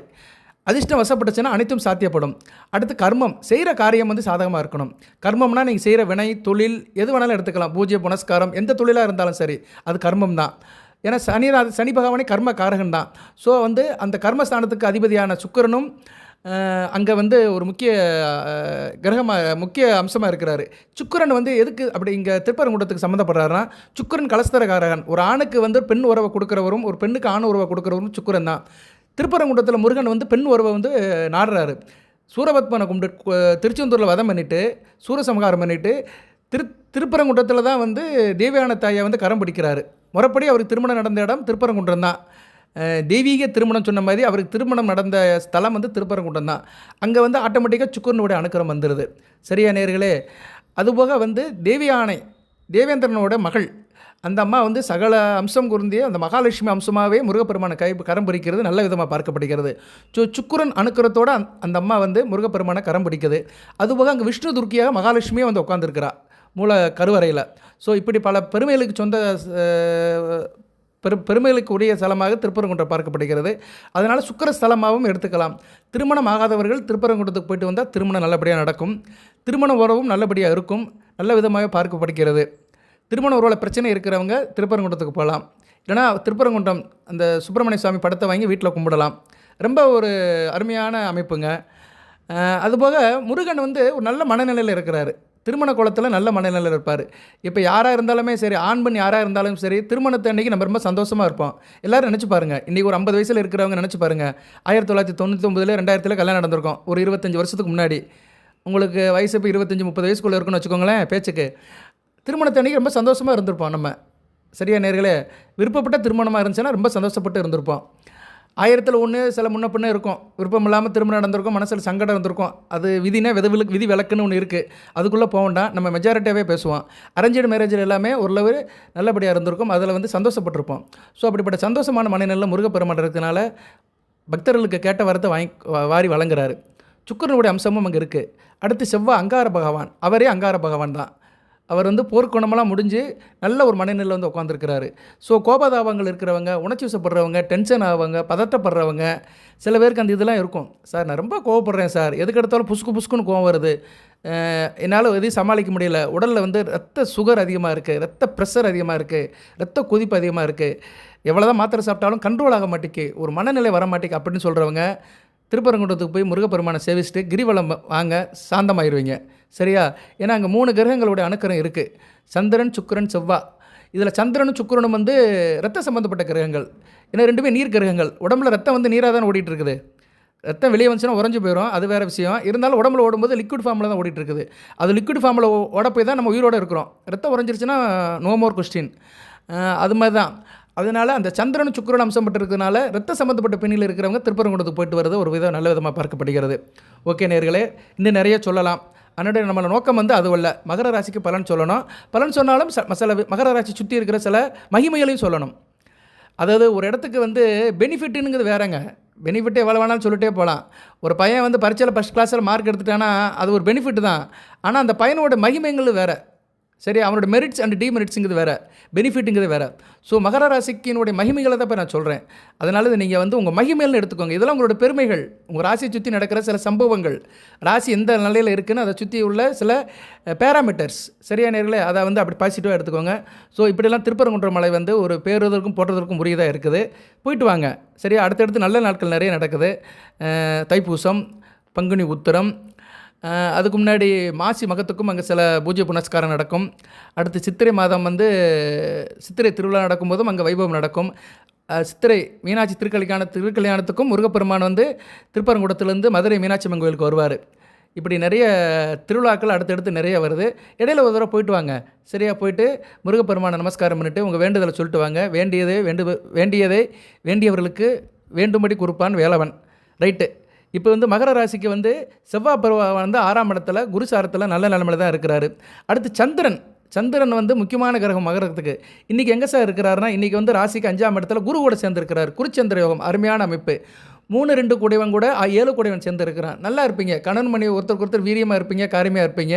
அதிர்ஷ்டம் வசப்பட்டுச்சுன்னா அனைத்தும் சாத்தியப்படும். அடுத்து கர்மம், செய்கிற காரியம் வந்து சாதகமாக இருக்கணும். கர்மம்னா நீங்கள் செய்கிற வினை, தொழில் எது வேணாலும் எடுத்துக்கலாம். பூஜ்ய புனஸ்காரம் எந்த தொழிலாக இருந்தாலும் சரி, அது கர்மம் தான். ஏன்னா சனி பகவானே கர்ம காரகன் தான். ஸோ வந்து அந்த கர்மஸ்தானத்துக்கு அதிபதியான சுக்கிரனும் அங்கே வந்து ஒரு முக்கிய கிரகமாக, முக்கிய அம்சமாக இருக்கிறாரு. சுக்கிரன் வந்து எதுக்கு அப்படி இங்கே திருப்பரங்குன்றத்துக்கு சம்மந்தப்படுறாருன்னா, சுக்கிரன் கலஸ்தரகாரகன். ஒரு ஆணுக்கு வந்து பெண் உறவை கொடுக்குறவரும் ஒரு பெண்ணுக்கு ஆண் உறவை கொடுக்குறவரும் சுக்கிரன் தான். திருப்பரங்குன்றத்தில் முருகன் வந்து பெண் உறவை வந்து நாடுறாரு. சூரபத்மனை கும்பிட்டு திருச்செந்தூரில் வதம் பண்ணிவிட்டு சூரசம்ஹாரம் பண்ணிவிட்டு திருப்பரங்குன்றத்தில் தான் வந்து தேவயான தாயை வந்து கரம் பிடிக்கிறாரு. முறைப்படி அவருக்கு திருமணம் நடந்த இடம் திருப்பரங்குன்றம் தான். தெய்வீக திருமணம் சொன்ன மாதிரி அவருக்கு திருமணம் நடந்த ஸ்தலம் வந்து திருப்பரங்குன்றம் தான். அங்கே வந்து ஆட்டோமேட்டிக்காக சுக்கிரனுடைய அனுக்கிரம் வந்துடுது. சரியா நேயர்களே? அதுபோக வந்து தேவியானை, தேவேந்திரனோட மகள், அந்த அம்மா வந்து சகல அம்சம் குருந்திய அந்த மகாலட்சுமி அம்சமாகவே முருகப்பெருமானை கரம் பிடிக்கிறது நல்ல விதமாக பார்க்கப்படுகிறது. ஸோ சுக்கிரன் அனுக்கிறத்தோடு அந்த அம்மா வந்து முருகப்பெருமானை கரம் பிடிக்குது. அதுபோக அங்கே விஷ்ணு துர்க்கியாக மகாலட்சுமியே வந்து உட்காந்துருக்கிறா மூல கருவறையில். ஸோ இப்படி பல பெருமைகளுக்கு சொந்த பெருமைகளுக்கு உரிய ஸ்தலமாக திருப்பரங்குன்றம் பார்க்கப்படுகிறது. அதனால் சுக்கிர ஸ்தலமாகவும் எடுத்துக்கலாம். திருமணம் ஆகாதவர்கள் திருப்பரங்குன்றத்துக்கு போயிட்டு வந்தால் திருமணம் நல்லபடியாக நடக்கும். திருமண உறவும் நல்லபடியாக இருக்கும், நல்ல விதமாக பார்க்கப்படுகிறது. திருமண உறவில் பிரச்சனை இருக்கிறவங்க திருப்பரங்குன்றத்துக்கு போகலாம். இல்லைனா திருப்பரங்குன்றம் அந்த சுப்பிரமணிய சுவாமி படத்தை வாங்கி வீட்டில் கும்பிடலாம். ரொம்ப ஒரு அருமையான அமைப்புங்க. அதுபோக முருகன் வந்து ஒரு நல்ல மனநிலையில் இருக்கிறாரு. திருமண குளத்தில் நல்ல மனநிலையில் இருப்பார். இப்போ யாராக இருந்தாலுமே சரி, ஆண் பெண் யாராக இருந்தாலும் சரி, திருமணத்தை அன்றைக்கி நம்ம ரொம்ப சந்தோஷமாக இருப்போம். எல்லோரும் நினச்சி பாருங்கள். இன்றைக்கி ஒரு 50 வயசில் இருக்கிறவங்க நினச்சி பாருங்கள். 1999 2000 கல்யாணம் நடந்திருக்கும். ஒரு 25 வருஷத்துக்கு முன்னாடி. உங்களுக்கு வயசு இப்போ 25-30 வயசுக்குள்ளே இருக்குன்னு வச்சுக்கோங்களேன் பேச்சுக்கு. திருமணத்தை அன்றைக்கி ரொம்ப சந்தோஷமாக இருந்திருப்போம் நம்ம. சரியா நேர்களே? விருப்பப்பட்ட திருமணமாக இருந்துச்சுன்னா ரொம்ப சந்தோஷப்பட்டு இருந்திருப்போம். 1000ல் 1 சில முன்ன பின்ன இருக்கும். விருப்பம் இல்லாமல் திருமணம் நடந்திருக்கும், மனசில் சங்கடம் இருந்திருக்கும். அது விதினா விதி விலக்குன்னு ஒன்று இருக்குது. அதுக்குள்ளே போக வேண்டாம். நம்ம மெஜாரிட்டியாகவே பேசுவோம். அரேஞ்சு மேரேஜில் எல்லாமே ஓரளவு நல்லபடியாக இருந்திருக்கும். அதில் வந்து சந்தோஷப்பட்டிருப்போம். ஸோ அப்படிப்பட்ட சந்தோஷமான மனநிலையில் முருகப்பெருமான் இருக்கிறதுனால பக்தர்களுக்கு கேட்ட வரத்தை வாரி வழங்குறாரு. சுக்கிரனுடைய அம்சமும் அங்கே இருக்குது. அடுத்து செவ்வாய் அங்கார பகவான். அவரே அங்கார பகவான் தான். அவர் வந்து போர்க்குணமெல்லாம் முடிஞ்சு நல்ல ஒரு மனநிலையில் வந்து உட்காந்துருக்கிறாரு. ஸோ கோபதாபங்கள் இருக்கிறவங்க, உணர்ச்சி வசப்படுறவங்க, டென்ஷன் ஆவங்க, பதட்டப்படுறவங்க, சில பேருக்கு அந்த இதெல்லாம் இருக்கும். சார் நான் ரொம்ப கோவப்படுறேன் சார், எதுக்கு எடுத்தாலும் புசுக்கு புசுக்குன்னு கோவம் வருது, என்னால் எதையும் சமாளிக்க முடியல, உடலில் வந்து ரத்த சுகர் அதிகமாக இருக்குது, ரத்த ப்ரெஷர் அதிகமாக இருக்குது, ரத்த கொதிப்பு அதிகமாக இருக்குது, எவ்வளோ தான் மாத்திரை சாப்பிட்டாலும் கண்ட்ரோல் ஆக மாட்டேக்கு, ஒரு மனநிலை வர மாட்டேக்கு அப்படின்னு சொல்கிறவங்க திருப்பரங்குன்றத்துக்கு போய் முருகப்பெருமானை சேவிச்சுட்டு கிரிவலம் வாங்க, சாந்தமாயிருவீங்க. சரியா? ஏன்னா அங்கே 3 கிரகங்களுடைய அணுக்கரம் இருக்குது. சந்திரன், சுக்கிரன், செவ்வாய். இதில் சந்திரனும் சுக்கிரனும் வந்து ரத்த சம்மந்தப்பட்ட கிரகங்கள். ஏன்னா 2மே நீர் கிரகங்கள். உடம்புல ரத்தம் வந்து நீராக தான் ஓடிட்டு இருக்குது. ரத்தம் வெளியே வந்துச்சுன்னா உறைஞ்சி போயிடும், அது வேறு விஷயம். இருந்தாலும் உடம்புல ஓடும்போது லிக்விட் ஃபார்மில் தான் ஓடிட்டு இருக்குது. அது லிக்விட் ஃபார்மில் ஓட போய் தான் நம்ம உயிரோடு இருக்கிறோம். ரத்தம் உறைஞ்சிருச்சுன்னா நோ மோர் கொஸ்டின். அது மாதிரி தான். அதனால் அந்த சந்திரனும் சுக்கிரன் அம்சம் பட்டிருக்கிறதுனால ரத்த சம்மந்தப்பட்ட பிணியில் இருக்கிறவங்க திருப்பரங்குன்றத்துக்கு போயிட்டு வருது ஒரு நல்ல விதமாக பார்க்கப்படுகிறது. ஓகே நேயர்களே, இன்னும் நிறைய சொல்லலாம். அதனுடைய நம்மளோட நோக்கம் வந்து அது அல்ல. மகர ராசிக்கு பலன் சொல்லணும். பலன் சொன்னாலும் சில மகர ராசி சுற்றி இருக்கிற சில மகிமைகளையும் சொல்லணும். அதாவது ஒரு இடத்துக்கு வந்து பெனிஃபிட்டுங்கிறது வேறங்க. பெனிஃபிட் எவ்வளோ வேணாலும் சொல்லிட்டே போகலாம். ஒரு பையன் வந்து பரீட்சையில் ஃபஸ்ட் கிளாஸில் மார்க் எடுத்துட்டானா அது ஒரு பெனிஃபிட் தான். ஆனால் அந்த பையனோட மகிமைங்கள் வேறு. சரி, அவனோட மெரிட்ஸ் அண்ட் டிமெரிட்ஸுங்கிறது வேறு, பெனிஃபிட்டுங்கிறது வேறு. ஸோ மகர ராசிக்கினுடைய மகிமைகளை தான் இப்போ நான் சொல்கிறேன். அதனால் இது நீங்கள் வந்து உங்கள் மகிமைகள்னு எடுத்துக்கோங்க. இதெல்லாம் உங்களோட பெருமைகள், உங்கள் ராசியை சுற்றி நடக்கிற சில சம்பவங்கள், ராசி எந்த நிலையில் இருக்குதுன்னு அதை சுற்றி உள்ள சில பேராமீட்டர்ஸ். சரியா நேர்களே, அதை வந்து அப்படி பாசிட்டிவாக எடுத்துக்கோங்க. ஸோ இப்படிலாம் திருப்பரங்குன்ற மலை வந்து ஒரு பேருவதற்கும் போற்றுவதற்கும் உரியதாக இருக்குது. போயிட்டு வாங்க. சரியா? அடுத்தடுத்து நல்ல நாட்கள் நிறைய நடக்குது. தைப்பூசம், பங்குனி உத்திரம், அதுக்கு முன்னாடி மாசி மகத்துக்கும் அங்கே சில பூஜை புனஸ்காரம் நடக்கும். அடுத்து சித்திரை மாதம் வந்து சித்திரை திருவிழா நடக்கும்போதும் அங்கே வைபவம் நடக்கும். சித்திரை மீனாட்சி திருக்கல்யாணத்துக்கும் முருகப்பெருமான் வந்து திருப்பரங்குன்றத்துலேருந்து மதுரை மீனாட்சி அம்மன் கோயிலுக்கு வருவார். இப்படி நிறைய திருவிழாக்கள் அடுத்தடுத்து நிறைய வருது. இடையில ஒரு தடவை போயிட்டு வாங்க. சரியாக போயிட்டு முருகப்பெருமானை நமஸ்காரம் பண்ணிவிட்டு உங்கள் வேண்டுதலை சொல்லிட்டு வாங்க. வேண்டியதை வேண்டியவர்களுக்கு வேண்டும்படி கொடுப்பான் வேலவன். ரைட்டு. இப்போ வந்து மகர ராசிக்கு வந்து செவ்வாய் பருவம் வந்து 6ஆம் இடத்துல குருசாரத்தில் நல்ல நிலைமையில் தான் இருக்கிறாரு. அடுத்து சந்திரன் வந்து முக்கியமான கிரகம் மகரத்துக்கு. இன்றைக்கி எங்கே சார் இருக்கிறாருன்னா, இன்றைக்கி வந்து ராசிக்கு 5ஆம் இடத்துல குரு கூட சேர்ந்துருக்கிறார். குருச்சந்திர யோகம், அருமையான அமைப்பு. 3-2 கூடையவன் கூட 7 கூடையவன் சேர்ந்து இருக்கிறான். நல்லா இருப்பீங்க, கணவன் மனைவி ஒருத்தருக்கு ஒருத்தர் வீரியமாக இருப்பீங்க, காரியமாக இருப்பீங்க,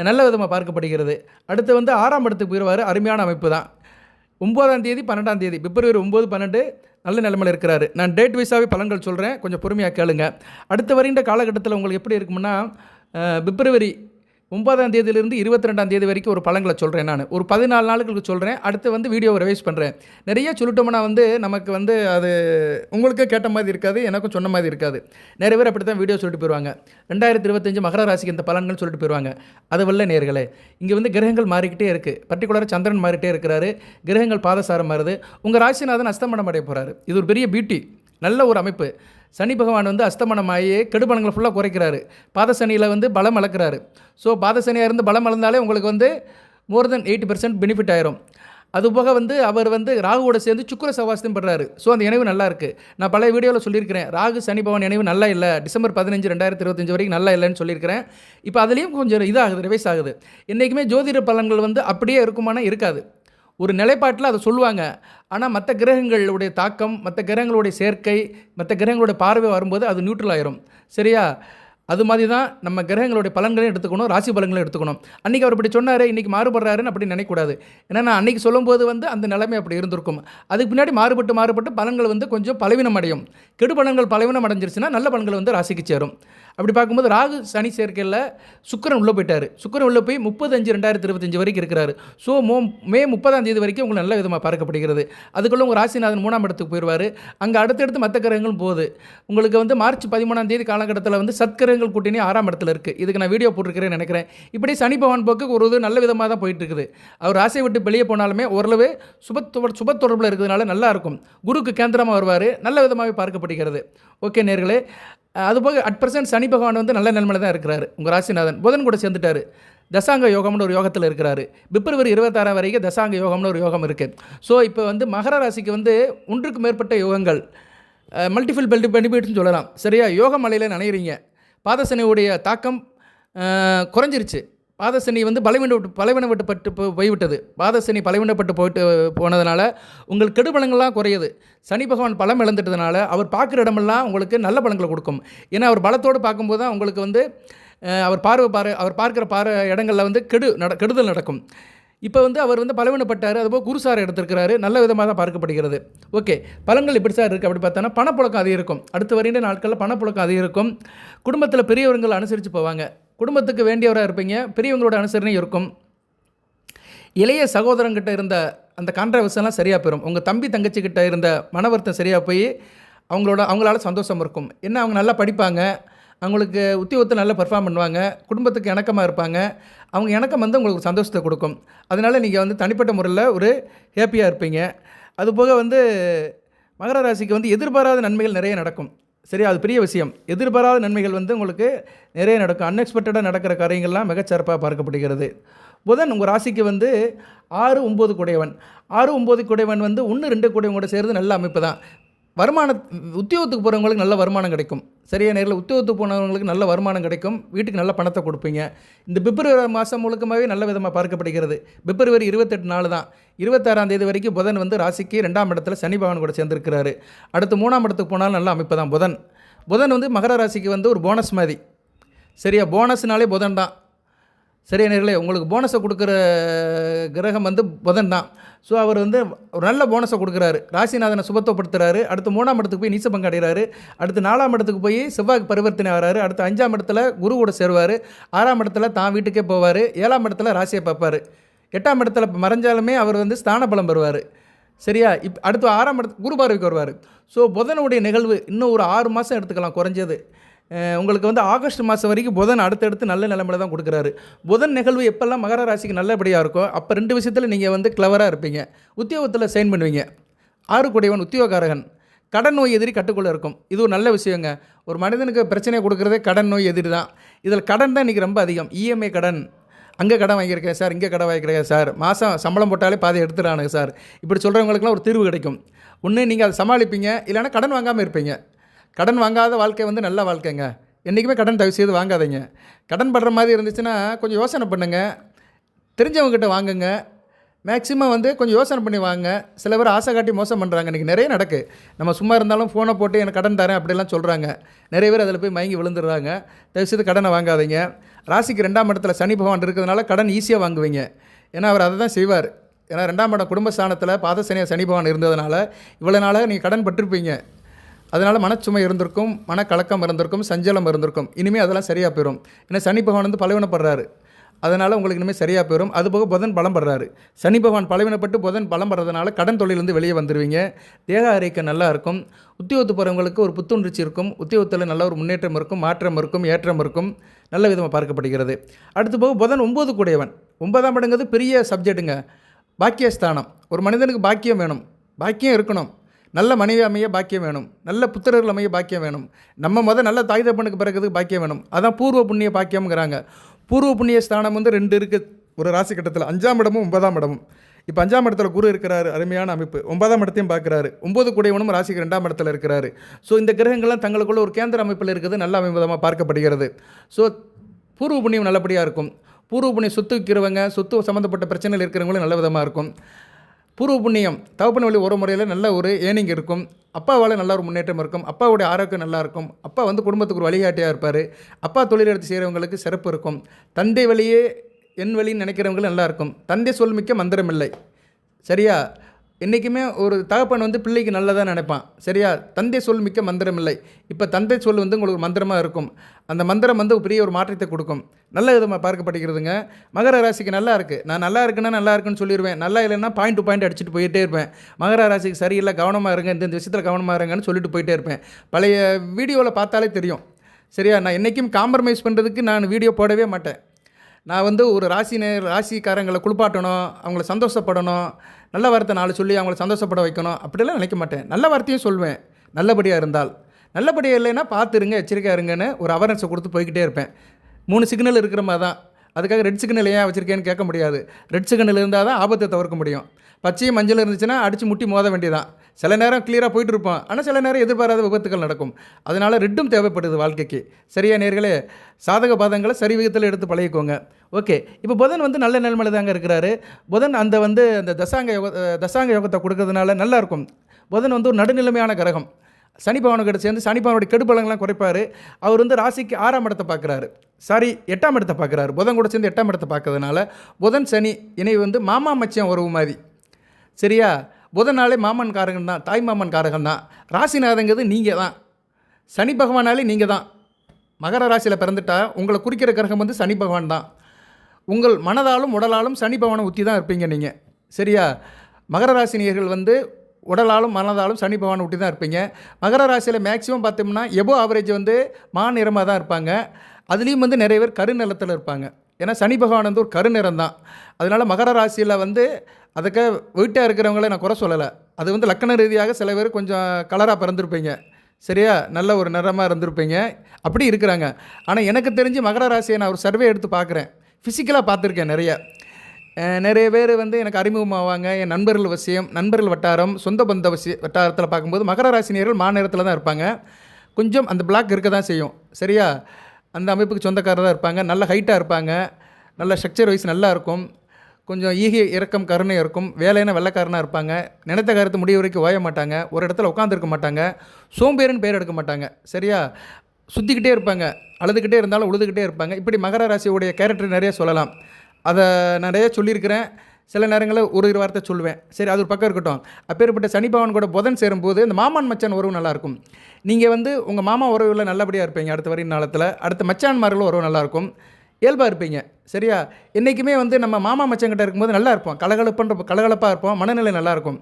நல்ல விதமாக பார்க்கப்படுகிறது. அடுத்து வந்து 6ஆம் இடத்துக்கு போயிடுவார். அருமையான அமைப்பு தான். 9ஆம் தேதி 12ஆம் தேதி பிப்ரவரி 9, 12 நல்ல நிலைமையில் இருக்கிறாரு. நான் டேட் வைஸாகவே பலன்கள் சொல்கிறேன், கொஞ்சம் பொறுமையாக கேளுங்க. அடுத்த வருகின்ற காலகட்டத்தில் உங்களுக்கு எப்படி இருக்குமுன்னா, பிப்ரவரி 9ஆம் தேதியிலிருந்து 22ஆம் தேதி வரைக்கும் ஒரு பலன்களை சொல்கிறேன். நான் ஒரு 14 நாளுக்கு சொல்கிறேன். அடுத்து வந்து வீடியோவை ரிவைஸ் பண்ணுறேன். நிறைய சொல்லிட்டோம்னா வந்து நமக்கு வந்து அது உங்களுக்கு கேட்ட மாதிரி இருக்காது, எனக்கும் சொன்ன மாதிரி இருக்காது. நிறைய பேர் அப்படி தான் வீடியோ சொல்லிட்டு போயிடுவாங்க. 2025 மகர ராசிக்கு இந்த பலன்கள் சொல்லிட்டு போயிடுவாங்க. அது வல்ல நேர்களே, இங்கே வந்து கிரகங்கள் மாறிக்கிட்டே இருக்குது. பர்டிகுலராக சந்திரன் மாறிட்டே இருக்கிறாரு, கிரகங்கள் பாதசாரம் மாறுது. உங்கள் ராசிநாதன் அஸ்தமனம் அடைய போகிறாரு. இது ஒரு பெரிய பியூட்டி, நல்ல ஒரு அமைப்பு. சனி பகவான் வந்து அஸ்தமனமாகி கெடுபலங்களை ஃபுல்லாக குறைக்கிறாரு. பாதசனியில் வந்து பலம் அளக்கிறாரு. ஸோ பாதசனியாக இருந்து பலம் அளந்தாலே உங்களுக்கு வந்து மோர் தென் 80% பெனிஃபிட் ஆயிரும். அதுபோக வந்து அவர் வந்து ராகுவோட சேர்ந்து சுக்கிர சவாசத்தையும் படுறாரு. ஸோ அந்த இணைவு நல்லா இருக்குது. நான் பல வீடியோவில் சொல்லியிருக்கிறேன், ராகு சனி பகவான் இணைவு நல்லா இல்லை, டிசம்பர் 15, 2025 வரைக்கும் நல்லா இல்லைன்னு சொல்லியிருக்கிறேன். இப்போ அதுலேயும் கொஞ்சம் இதாகுது, ரிவைஸ் ஆகுது. என்றைக்குமே ஜோதிட பலன்கள் வந்து அப்படியே இருக்குமானா இருக்காது. ஒரு நிலைப்பாட்டில் அதை சொல்லுவாங்க. ஆனால் மற்ற கிரகங்களுடைய தாக்கம், மற்ற கிரகங்களுடைய சேர்க்கை, மற்ற கிரகங்களுடைய பார்வை வரும்போது அது நியூட்ரல் ஆயிரும். சரியா? அது மாதிரி தான் நம்ம கிரகங்களுடைய பலன்களையும் எடுத்துக்கணும், ராசி பலன்களையும் எடுத்துக்கணும். அன்றைக்கி அவர் இப்படி சொன்னார், இன்றைக்கி மாறுபடுறாருன்னு அப்படி நினைக்கக்கூடாது. ஏன்னா நான் அன்றைக்கி சொல்லும்போது வந்து அந்த நிலைமை அப்படி இருந்திருக்கும். அதுக்கு பின்னாடி மாறுபட்டு பலன்கள் வந்து கொஞ்சம் பலவீனம் அடையும். கெடு பலன்கள் பலவீனம் அடைஞ்சிருச்சுன்னா நல்ல பலன்கள் வந்து ராசிக்கு சேரும். அப்படி பார்க்கும்போது ராகு சனி சேர்க்கையில் சுக்கிரன் உள்ளே போயிட்டார். சுக்கிரன் உள்ளே போய் 30/5/2025 வரைக்கும் இருக்கிறாரு. ஸோ மே 30ஆம் தேதி வரைக்கும் உங்களுக்கு நல்ல விதமாக பார்க்கப்படுகிறது. அதுக்குள்ளே உங்கள் ராசிநாதன் 3ஆம் இடத்துக்கு போயிடுவார். அங்கே அடுத்தடுத்து மற்ற கிரகங்களும் போகுது. உங்களுக்கு வந்து மார்ச் 13ஆம் தேதி காலகட்டத்தில் வந்து சத்கிரகங்கள் கூட்டணி 6ஆம் இடத்துல இருக்குது. இதுக்கு நான் வீடியோ போட்டிருக்கிறேன்னு நினைக்கிறேன். இப்படி சனி பகவான் போக்கு ஒரு இது நல்ல விதமாக தான் போயிட்டு இருக்குது. அவர் ராசியை விட்டு வெளியே போனாலுமே ஓரளவு சுப தொடர்பில் இருக்கிறதுனால நல்லா இருக்கும். குருக்கு கேந்திரமாக வருவார், நல்ல விதமாகவே பார்க்கப்படுகிறது. ஓகே நேர்களே, அதுபோக @% சனி பகவான் வந்து நல்ல நிலைமையில் தான் இருக்கிறாரு. உங்கள் ராசிநாதன் புதன் கூட சேர்ந்துட்டார். தசாங்க யோகம்னு ஒரு யோகத்தில் இருக்கிறாரு. பிப்ரவரி 26 வரைக்கும் தசாங்க யோகம்னு ஒரு யோகம் இருக்குது. ஸோ இப்போ வந்து மகர ராசிக்கு வந்து 1க்கு மேற்பட்ட யோகங்கள், மல்டிபிள் பெனிஃபிட்னு சொல்லலாம். சரியா? யோக மலையில் நனைகிறீங்க. பாதசனியுடைய தாக்கம் குறைஞ்சிருச்சு. பாதசனி வந்து பலவீனப்பட்டு போய்விட்டது. பாதசனி பலவீனப்பட்டு போனதுனால உங்கள் கெடுபலங்கள்லாம் குறையுது. சனி பகவான் பலம் இழந்துட்டதுனால அவர் பார்க்குற இடமெல்லாம் உங்களுக்கு நல்ல பலன்களை கொடுக்கும். ஏன்னா அவர் பலத்தோடு பார்க்கும்போது தான் உங்களுக்கு வந்து அவர் பார்க்குற இடங்களில் வந்து கெடுதல் நடக்கும். இப்போ வந்து அவர் வந்து பலவீனப்பட்டார், அதுபோல் குருசாரை எடுத்திருக்கிறாரு, நல்ல விதமாக தான் பார்க்கப்படுகிறது. ஓகே, பலன்கள் எப்படி சார் இருக்குது அப்படி பார்த்தோன்னா பணப்புழக்கம் அதிகம் இருக்கும். அடுத்து வருகின்ற நாட்களில் பணப்புழக்கம் அதிகம் இருக்கும். குடும்பத்தில் பெரியவர்கள் அனுசரித்து போவாங்க, குடும்பத்துக்கு வேண்டியவராக இருப்பீங்க, பெரியவங்களோட அனுசரணை இருக்கும். இளைய சகோதரங்கிட்ட இருந்த அந்த கான்ட்ரவர்ஸெல்லாம் சரியாக போயிடும். உங்கள் தம்பி தங்கச்சிக்கிட்ட இருந்த மனவருத்தம் சரியாக போய் அவங்களால சந்தோஷம் இருக்கும். என்ன, அவங்க நல்லா படிப்பாங்க, அவங்களுக்கு உத்தியோகத்தை நல்லா பெர்ஃபார்ம் பண்ணுவாங்க, குடும்பத்துக்கு இணக்கமாக இருப்பாங்க. அவங்க இணக்கம் வந்து உங்களுக்கு சந்தோஷத்தை கொடுக்கும். அதனால் நீங்கள் வந்து தனிப்பட்ட முறையில் ஒரு ஹேப்பியாக இருப்பீங்க. அதுபோக வந்து மகர ராசிக்கு வந்து எதிர்பாராத நன்மைகள் நிறைய நடக்கும். சரியா, அது பெரிய விஷயம். எதிர்பாராத நன்மைகள் வந்து உங்களுக்கு நிறைய நடக்கும். அன்எக்ஸ்பெக்டடாக நடக்கிற காரியங்கள்லாம் மிகச்சிறப்பாக பார்க்கப்படுகிறது. புதன் உங்கள் ராசிக்கு வந்து 6, 9 குடையவன். 6, 9 குடையவன் வந்து 1, 2 குடையவன் கூட சேர்ந்து நல்ல அமைப்பு தான். உத்தியோகத்துக்கு போகிறவங்களுக்கு நல்ல வருமானம் கிடைக்கும். சரியா, நேரில் உத்தியோகத்துக்கு போனவங்களுக்கு நல்ல வருமானம் கிடைக்கும். வீட்டுக்கு நல்ல பணத்தை கொடுப்பீங்க. இந்த பிப்ரவரி மாதம் முழுக்கமாகவே நல்ல விதமாக பார்க்கப்படுகிறது. பிப்ரவரி 28 நாள் தான். 26ஆம் தேதி வரைக்கும் புதன் வந்து ராசிக்கு 2ஆம் இடத்துல சனி பகவான் கூட சேர்ந்துருக்கிறாரு. அடுத்து 3ஆம் இடத்துக்கு போனாலும் நல்ல அமைப்பு தான். புதன் வந்து மகர ராசிக்கு வந்து ஒரு போனஸ் மாதிரி. சரியா, போனஸ்னாலே புதன் தான். சரியா நேர்களே, உங்களுக்கு போனஸை கொடுக்குற கிரகம் வந்து புதன் தான். ஸோ அவர் வந்து ஒரு நல்ல போனஸை கொடுக்குறாரு. ராசிநாதனை சுபத்துவப்படுத்துகிறாரு. அடுத்து 3ஆம் இடத்துக்கு போய் நீச்ச பங்கு அடைகிறாரு. அடுத்து 4ஆம் இடத்துக்கு போய் செவ்வாய்க்கு பரிவர்த்தனை ஆகிறாரு. அடுத்து 5ஆம் இடத்துல குரு கூட சேருவார். 6ஆம் இடத்துல தான் வீட்டுக்கே போவார். 7ஆம் இடத்துல ராசியை பார்ப்பார். 8ஆம் இடத்துல மறைஞ்சாலுமே அவர் வந்து ஸ்தான பலம் பெறுவார். சரியா, அடுத்து 6ஆம் இடத்துக்கு குரு பார்வைக்கு வருவார். ஸோ புதனுடைய நிகழ்வு இன்னும் ஒரு 6 மாதம் எடுத்துக்கலாம் குறைஞ்சது. உங்களுக்கு வந்து ஆகஸ்ட் மாதம் வரைக்கும் புதன் அடுத்தடுத்து நல்ல நிலைமையில தான் கொடுக்குறாரு. புதன் நிகழ்வு எப்போல்லாம் மகர ராசிக்கு நல்லபடியாக இருக்கோ அப்போ 2 விஷயத்தில் நீங்கள் வந்து கிளவராக இருப்பீங்க. உத்தியோகத்தில் சைன் பண்ணுவீங்க. 6 குடையவன் உத்தியோகக்காரகன். கடன் நோய் எதிரி கட்டுக்குள்ளே இருக்கும். இது ஒரு நல்ல விஷயங்க. ஒரு மனிதனுக்கு பிரச்சனையை கொடுக்குறதே கடன் நோய் எதிரி தான். இதில் கடன் தான் இன்றைக்கி ரொம்ப அதிகம். இஎம்ஐ கடன், அங்கே கடன் வாங்கியிருக்கேன் சார், இங்கே கடன் வாங்கியிருக்கேன் சார், மாதம் சம்பளம் போட்டாலே பாதி எடுத்துறானுங்க சார், இப்படி சொல்கிறவங்களுக்குலாம் ஒரு தீர்வு கிடைக்கும். ஒன்று நீங்கள் அதை சமாளிப்பீங்க, இல்லைன்னா கடன் வாங்காமல் இருப்பீங்க. கடன் வாங்காத வாழ்க்கை வந்து நல்ல வாழ்க்கைங்க. என்றைக்குமே கடன் தயவு செய்து வாங்காதீங்க. கடன் படுற மாதிரி இருந்துச்சுன்னா கொஞ்சம் யோசனை பண்ணுங்கள். தெரிஞ்சவங்ககிட்ட வாங்குங்க. மேக்ஸிமம் வந்து கொஞ்சம் யோசனை பண்ணி வாங்க. சில பேர் ஆசை காட்டி மோசம் பண்ணுறாங்க. இன்றைக்கி நிறைய நடக்கு. நம்ம சும்மா இருந்தாலும் ஃபோனை போட்டு எனக்கு கடன் தரேன் அப்படிலாம் சொல்கிறாங்க. நிறைய பேர் அதில் போய் மயங்கி விழுந்துடுறாங்க. தயவுசெய்து கடனை வாங்காதீங்க. ராசிக்கு 2ஆம் இடத்துல சனி பகவான் இருக்கிறதுனால கடன் ஈஸியாக வாங்குவீங்க. ஏன்னா அவர் அதை தான் செய்வார். ஏன்னா 2ஆம் இடம் குடும்பஸ்தானத்தில் பாதசனியாக சனி பகவான் இருந்ததுனால இவ்வளோ நாளாக நீங்கள் கடன் பட்டிருப்பீங்க. அதனால் மனச்சுமை இருந்திருக்கும், மனக்கலக்கம் இருந்திருக்கும், சஞ்சலம் இருந்திருக்கும். இனிமேல் அதெல்லாம் சரியாக போயிடும். ஏன்னா சனி பகவான் வந்து பலவீனப்படுறாரு. அதனால் உங்களுக்கு இனிமேல் சரியாக போயிடும். அதுபோக புதன் பலம் படுறாரு. சனி பகவான் பலவீனப்பட்டு புதன் பலம் படுறதுனால கடன் தொழிலிருந்து வெளியே வந்துடுவீங்க. தேக ஆரோக்கியம் நல்லா இருக்கும். உத்தியோகத்து போகிறவங்களுக்கு ஒரு புத்துணர்ச்சி இருக்கும். உத்தியோகத்தில் நல்ல ஒரு முன்னேற்றம் இருக்கும், மாற்றம் இருக்கும், ஏற்றம் இருக்கும். நல்ல விதமாக பார்க்கப்படுகிறது. அடுத்து போக புதன் 9 கூடையவன். 9ஆம் இடங்கிறது பெரிய சப்ஜெக்ட்டுங்க. பாக்கியஸ்தானம். ஒரு மனிதனுக்கு பாக்கியம் வேணும், பாக்கியம் இருக்கணும். நல்ல மனைவி அமைய பாக்கியம் வேணும், நல்ல புத்திரர்கள் அமைய பாக்கியம் வேணும். நம்ம நல்ல தாய் தகப்பனுக்கு பிறகுறதுக்கு பாக்கியம் வேணும். அதான் பூர்வ புண்ணிய பாக்கியம்ங்கிறாங்க. பூர்வ புண்ணிய ஸ்தானம் வந்து 2 இருக்குது ஒரு ராசி கட்டத்தில். 5ஆம் இடமும் 9ஆம் இடமும். இப்போ 5ஆம் இடத்துல குரு இருக்கிறாரு, அருமையான அமைப்பு. 9ஆம் இடத்தையும் பார்க்குறாரு. 9 கூடையவனும் ராசிக்கு 2ஆம் இடத்துல இருக்கிறாரு. ஸோ இந்த கிரகங்கள்லாம் தங்களுக்குள்ள ஒரு கேந்திர அமைப்பில் இருக்குது, நல்ல அமைப்பதமாக பார்க்கப்படுகிறது. ஸோ பூர்வ புண்ணியம் நல்லபடியாக இருக்கும். பூர்வ புண்ணியம் சொத்து விற்கிறவங்க, சொத்து சம்மந்தப்பட்ட பிரச்சனைகள் இருக்கிறவங்களும் நல்ல விதமாக இருக்கும். பூர்வ புண்ணியம் தகப்பன் வழி ஒரு முறையில் நல்ல ஒரு ஏர்னிங் இருக்கும். அப்பாவால் நல்ல ஒரு முன்னேற்றம் இருக்கும். அப்பாவுடைய ஆரோக்கியம் நல்லா இருக்கும். அப்பா வந்து குடும்பத்துக்கு ஒரு வழிகாட்டியாக இருப்பார். அப்பா தொழில் எடுத்து செய்கிறவங்களுக்கு சிறப்பு இருக்கும். தந்தை வழியே என் வழின்னு நினைக்கிறவங்களும் நல்லாயிருக்கும். தந்தை சொல் மிக்க மந்திரம் இல்லை. சரியா, என்றைக்குமே ஒரு தகப்பன் வந்து பிள்ளைக்கு நல்லதாக நினைப்பான். சரியா, தந்தை சொல் மிக்க மந்திரம் இல்லை. இப்போ தந்தை சொல் வந்து உங்களுக்கு மந்திரமாக இருக்கும். அந்த மந்திரம் வந்து பெரிய ஒரு மாற்றத்தை கொடுக்கும். நல்ல விதமாக பார்க்கப்படுகிறதுங்க. மகர ராசிக்கு நல்லா இருக்குது. நான் நல்லா இருக்குன்னா நல்லா இருக்குன்னு சொல்லிடுவேன். நல்லா இல்லைன்னா பாயிண்ட் டு பாயிண்ட் அடிச்சுட்டு போயிட்டே இருப்பேன். மகர ராசிக்கு சரியில்லை, கவனமாக இருங்க, இந்த விஷயத்தில் கவனமாக இருங்கன்னு சொல்லிட்டு போயிட்டே இருப்பேன். பழைய வீடியோவில் பார்த்தாலே தெரியும். சரியா, நான் என்றைக்கும் காம்ப்ரமைஸ் பண்ணுறதுக்கு நான் வீடியோ போடவே மாட்டேன். நான் வந்து ஒரு ராசிக்காரங்களை குளிப்பாட்டணும், அவங்கள சந்தோஷப்படணும், நல்ல வார்த்தை 4 சொல்லி அவங்கள சந்தோஷப்பட வைக்கணும் அப்படிலாம் நினைக்க மாட்டேன். நல்ல வார்த்தையும் சொல்வேன், நல்லபடியாக இருந்தால். நல்லபடியாக இல்லைன்னா பார்த்துருங்க, எச்சரிக்கையாக இருங்கன்னு ஒரு அவேர்னஸை கொடுத்து போய்கிட்டே இருப்பேன். 3 சிக்னல் இருக்கிற மாதிரி தான். அதுக்காக ரெட் சிக்னல் ஏன் வச்சுருக்கேன்னு கேட்க முடியாது. ரெட் சிக்னல் இருந்தால் தான் ஆபத்தை தவிர்க்க முடியும். பச்சையும் மஞ்சள் இருந்துச்சுன்னா அடித்து முட்டி மோத வேண்டியதான். சில நேரம் கிளியராக போயிட்டு இருப்போம், ஆனால் சில நேரம் எதிர்பாராத விபத்துகள் நடக்கும். அதனால் ரெட்டும் தேவைப்படுது வாழ்க்கைக்கு. சரியா நேர்களே, சாதக பாதங்களை சரி விகிதத்தில் எடுத்து பழகிக்கோங்க. ஓகே, இப்போ புதன் வந்து நல்ல நிலைமையில தாங்க இருக்கிறாரு. புதன் அந்த தசாங்க யோகத்தை கொடுக்கறதுனால நல்லாயிருக்கும். புதன் வந்து ஒரு நடுநிலைமையான கிரகம். சனி பகவானோட சேர்ந்து சனி பகவானுடைய கெடுபலங்கள்லாம் குறைப்பார். அவர் வந்து ராசிக்கு 6ஆம் இடத்தை பார்க்குறாரு, சாரி 8ஆம் இடத்தை பார்க்குறாரு. புதன் கூட சேர்ந்து 8ஆம் இடத்தை பார்க்கறதுனால புதன் சனி இணைவு வந்து மாமா மச்சான் உறவு மாதிரி. சரியா? புதனாலே மாமன் காரகன் தான், தாய் மாமன் காரகன் தான். ராசிநாதங்கிறது நீங்கள் தான், சனி பகவானாலே நீங்கள் தான். மகர ராசியில் பிறந்துட்டா உங்களை குறிக்கிற கிரகம் வந்து சனி பகவான் தான். உங்கள் மனதாலும் உடலாலும் சனி பகவானை ஊற்றி தான் இருப்பீங்க நீங்கள். சரியா? மகர ராசினியர்கள் வந்து உடலாலும் மனதாலும் சனி பகவானை ஊட்டி தான் இருப்பீங்க. மகர ராசியில் மேக்ஸிமம் பார்த்தோம்னா எபோ ஆவரேஜ் வந்து மாநிறமாக தான் இருப்பாங்க. அதுலேயும் வந்து நிறைய பேர் கருநிறத்தில் இருப்பாங்க. ஏன்னா சனி பகவான் வந்து ஒரு கருநிறம் தான். அதனால் மகர ராசியில் வந்து அதுக்கு வெயிட்டாக இருக்கிறவங்கள நான் குறை சொல்லலை. அது வந்து லக்கண ரீதியாக சில பேர் கொஞ்சம் கலராக பிறந்திருப்பீங்க. சரியா? நல்ல ஒரு நிறமாக இருந்திருப்பீங்க, அப்படி இருக்கிறாங்க. ஆனால் எனக்கு தெரிஞ்சு மகர ராசியை நான் ஒரு சர்வே எடுத்து பார்க்குறேன், ஃபிசிக்கலாக பார்த்துருக்கேன். நிறைய பேர் வந்து எனக்கு அறிமுகமாவாங்க. என் நண்பர்கள் விஷயம், நண்பர்கள் வட்டாரம், சொந்த பந்த வட்டாரத்தில் பார்க்கும்போது மகர ராசினியர்கள் மாநிலத்தில் தான் இருப்பாங்க. கொஞ்சம் அந்த பிளாக் இருக்க தான் செய்யும். சரியா? அந்த அமைப்புக்கு சொந்தக்காரர் தான் இருப்பாங்க. நல்ல ஹைட்டாக இருப்பாங்க, நல்ல ஸ்ட்ரக்சர் வைஸ் நல்லா இருக்கும். கொஞ்சம் ஈகை இறக்கம் கருணை இருக்கும். வேலையான வெள்ளைக்காரனாக இருப்பாங்க. நினைத்த காரியத்தை முடிய வரைக்கும் ஓய மாட்டாங்க. ஒரு இடத்துல உட்காந்துருக்க மாட்டாங்க. சோம்பேறின்னு பேர் எடுக்க மாட்டாங்க. சரியா? சுற்றிக்கிட்டே இருப்பாங்க, அழுதுகிட்டே இருந்தாலும் உழுதுகிட்டே இருப்பாங்க. இப்படி மகர ராசியுடைய கேரக்டர் நிறைய சொல்லலாம். அதை நிறைய சொல்லியிருக்கிறேன். சில நேரங்களில் ஒரு வார்த்தை சொல்லுவேன். சரி, அது ஒரு பக்கம் இருக்கட்டும். அப்பேற்பட்ட சனி பகவான் கூட புதன் சேரும்போது இந்த மாமன் மச்சான் உறவு நல்லாயிருக்கும். நீங்கள் வந்து உங்கள் மாமா உறவில் நல்லபடியாக இருப்பீங்க. அடுத்த வரையும் நாளத்தில் அடுத்த மச்சான்மார்களும் உறவு நல்லாயிருக்கும். இயல்பாக இருப்பீங்க. சரியா? என்றைக்குமே வந்து நம்ம மாமா மச்சங்கிட்ட இருக்கும்போது நல்லா இருப்போம், கலகலப்பாக இருப்போம், மனநிலை நல்லாயிருக்கும்.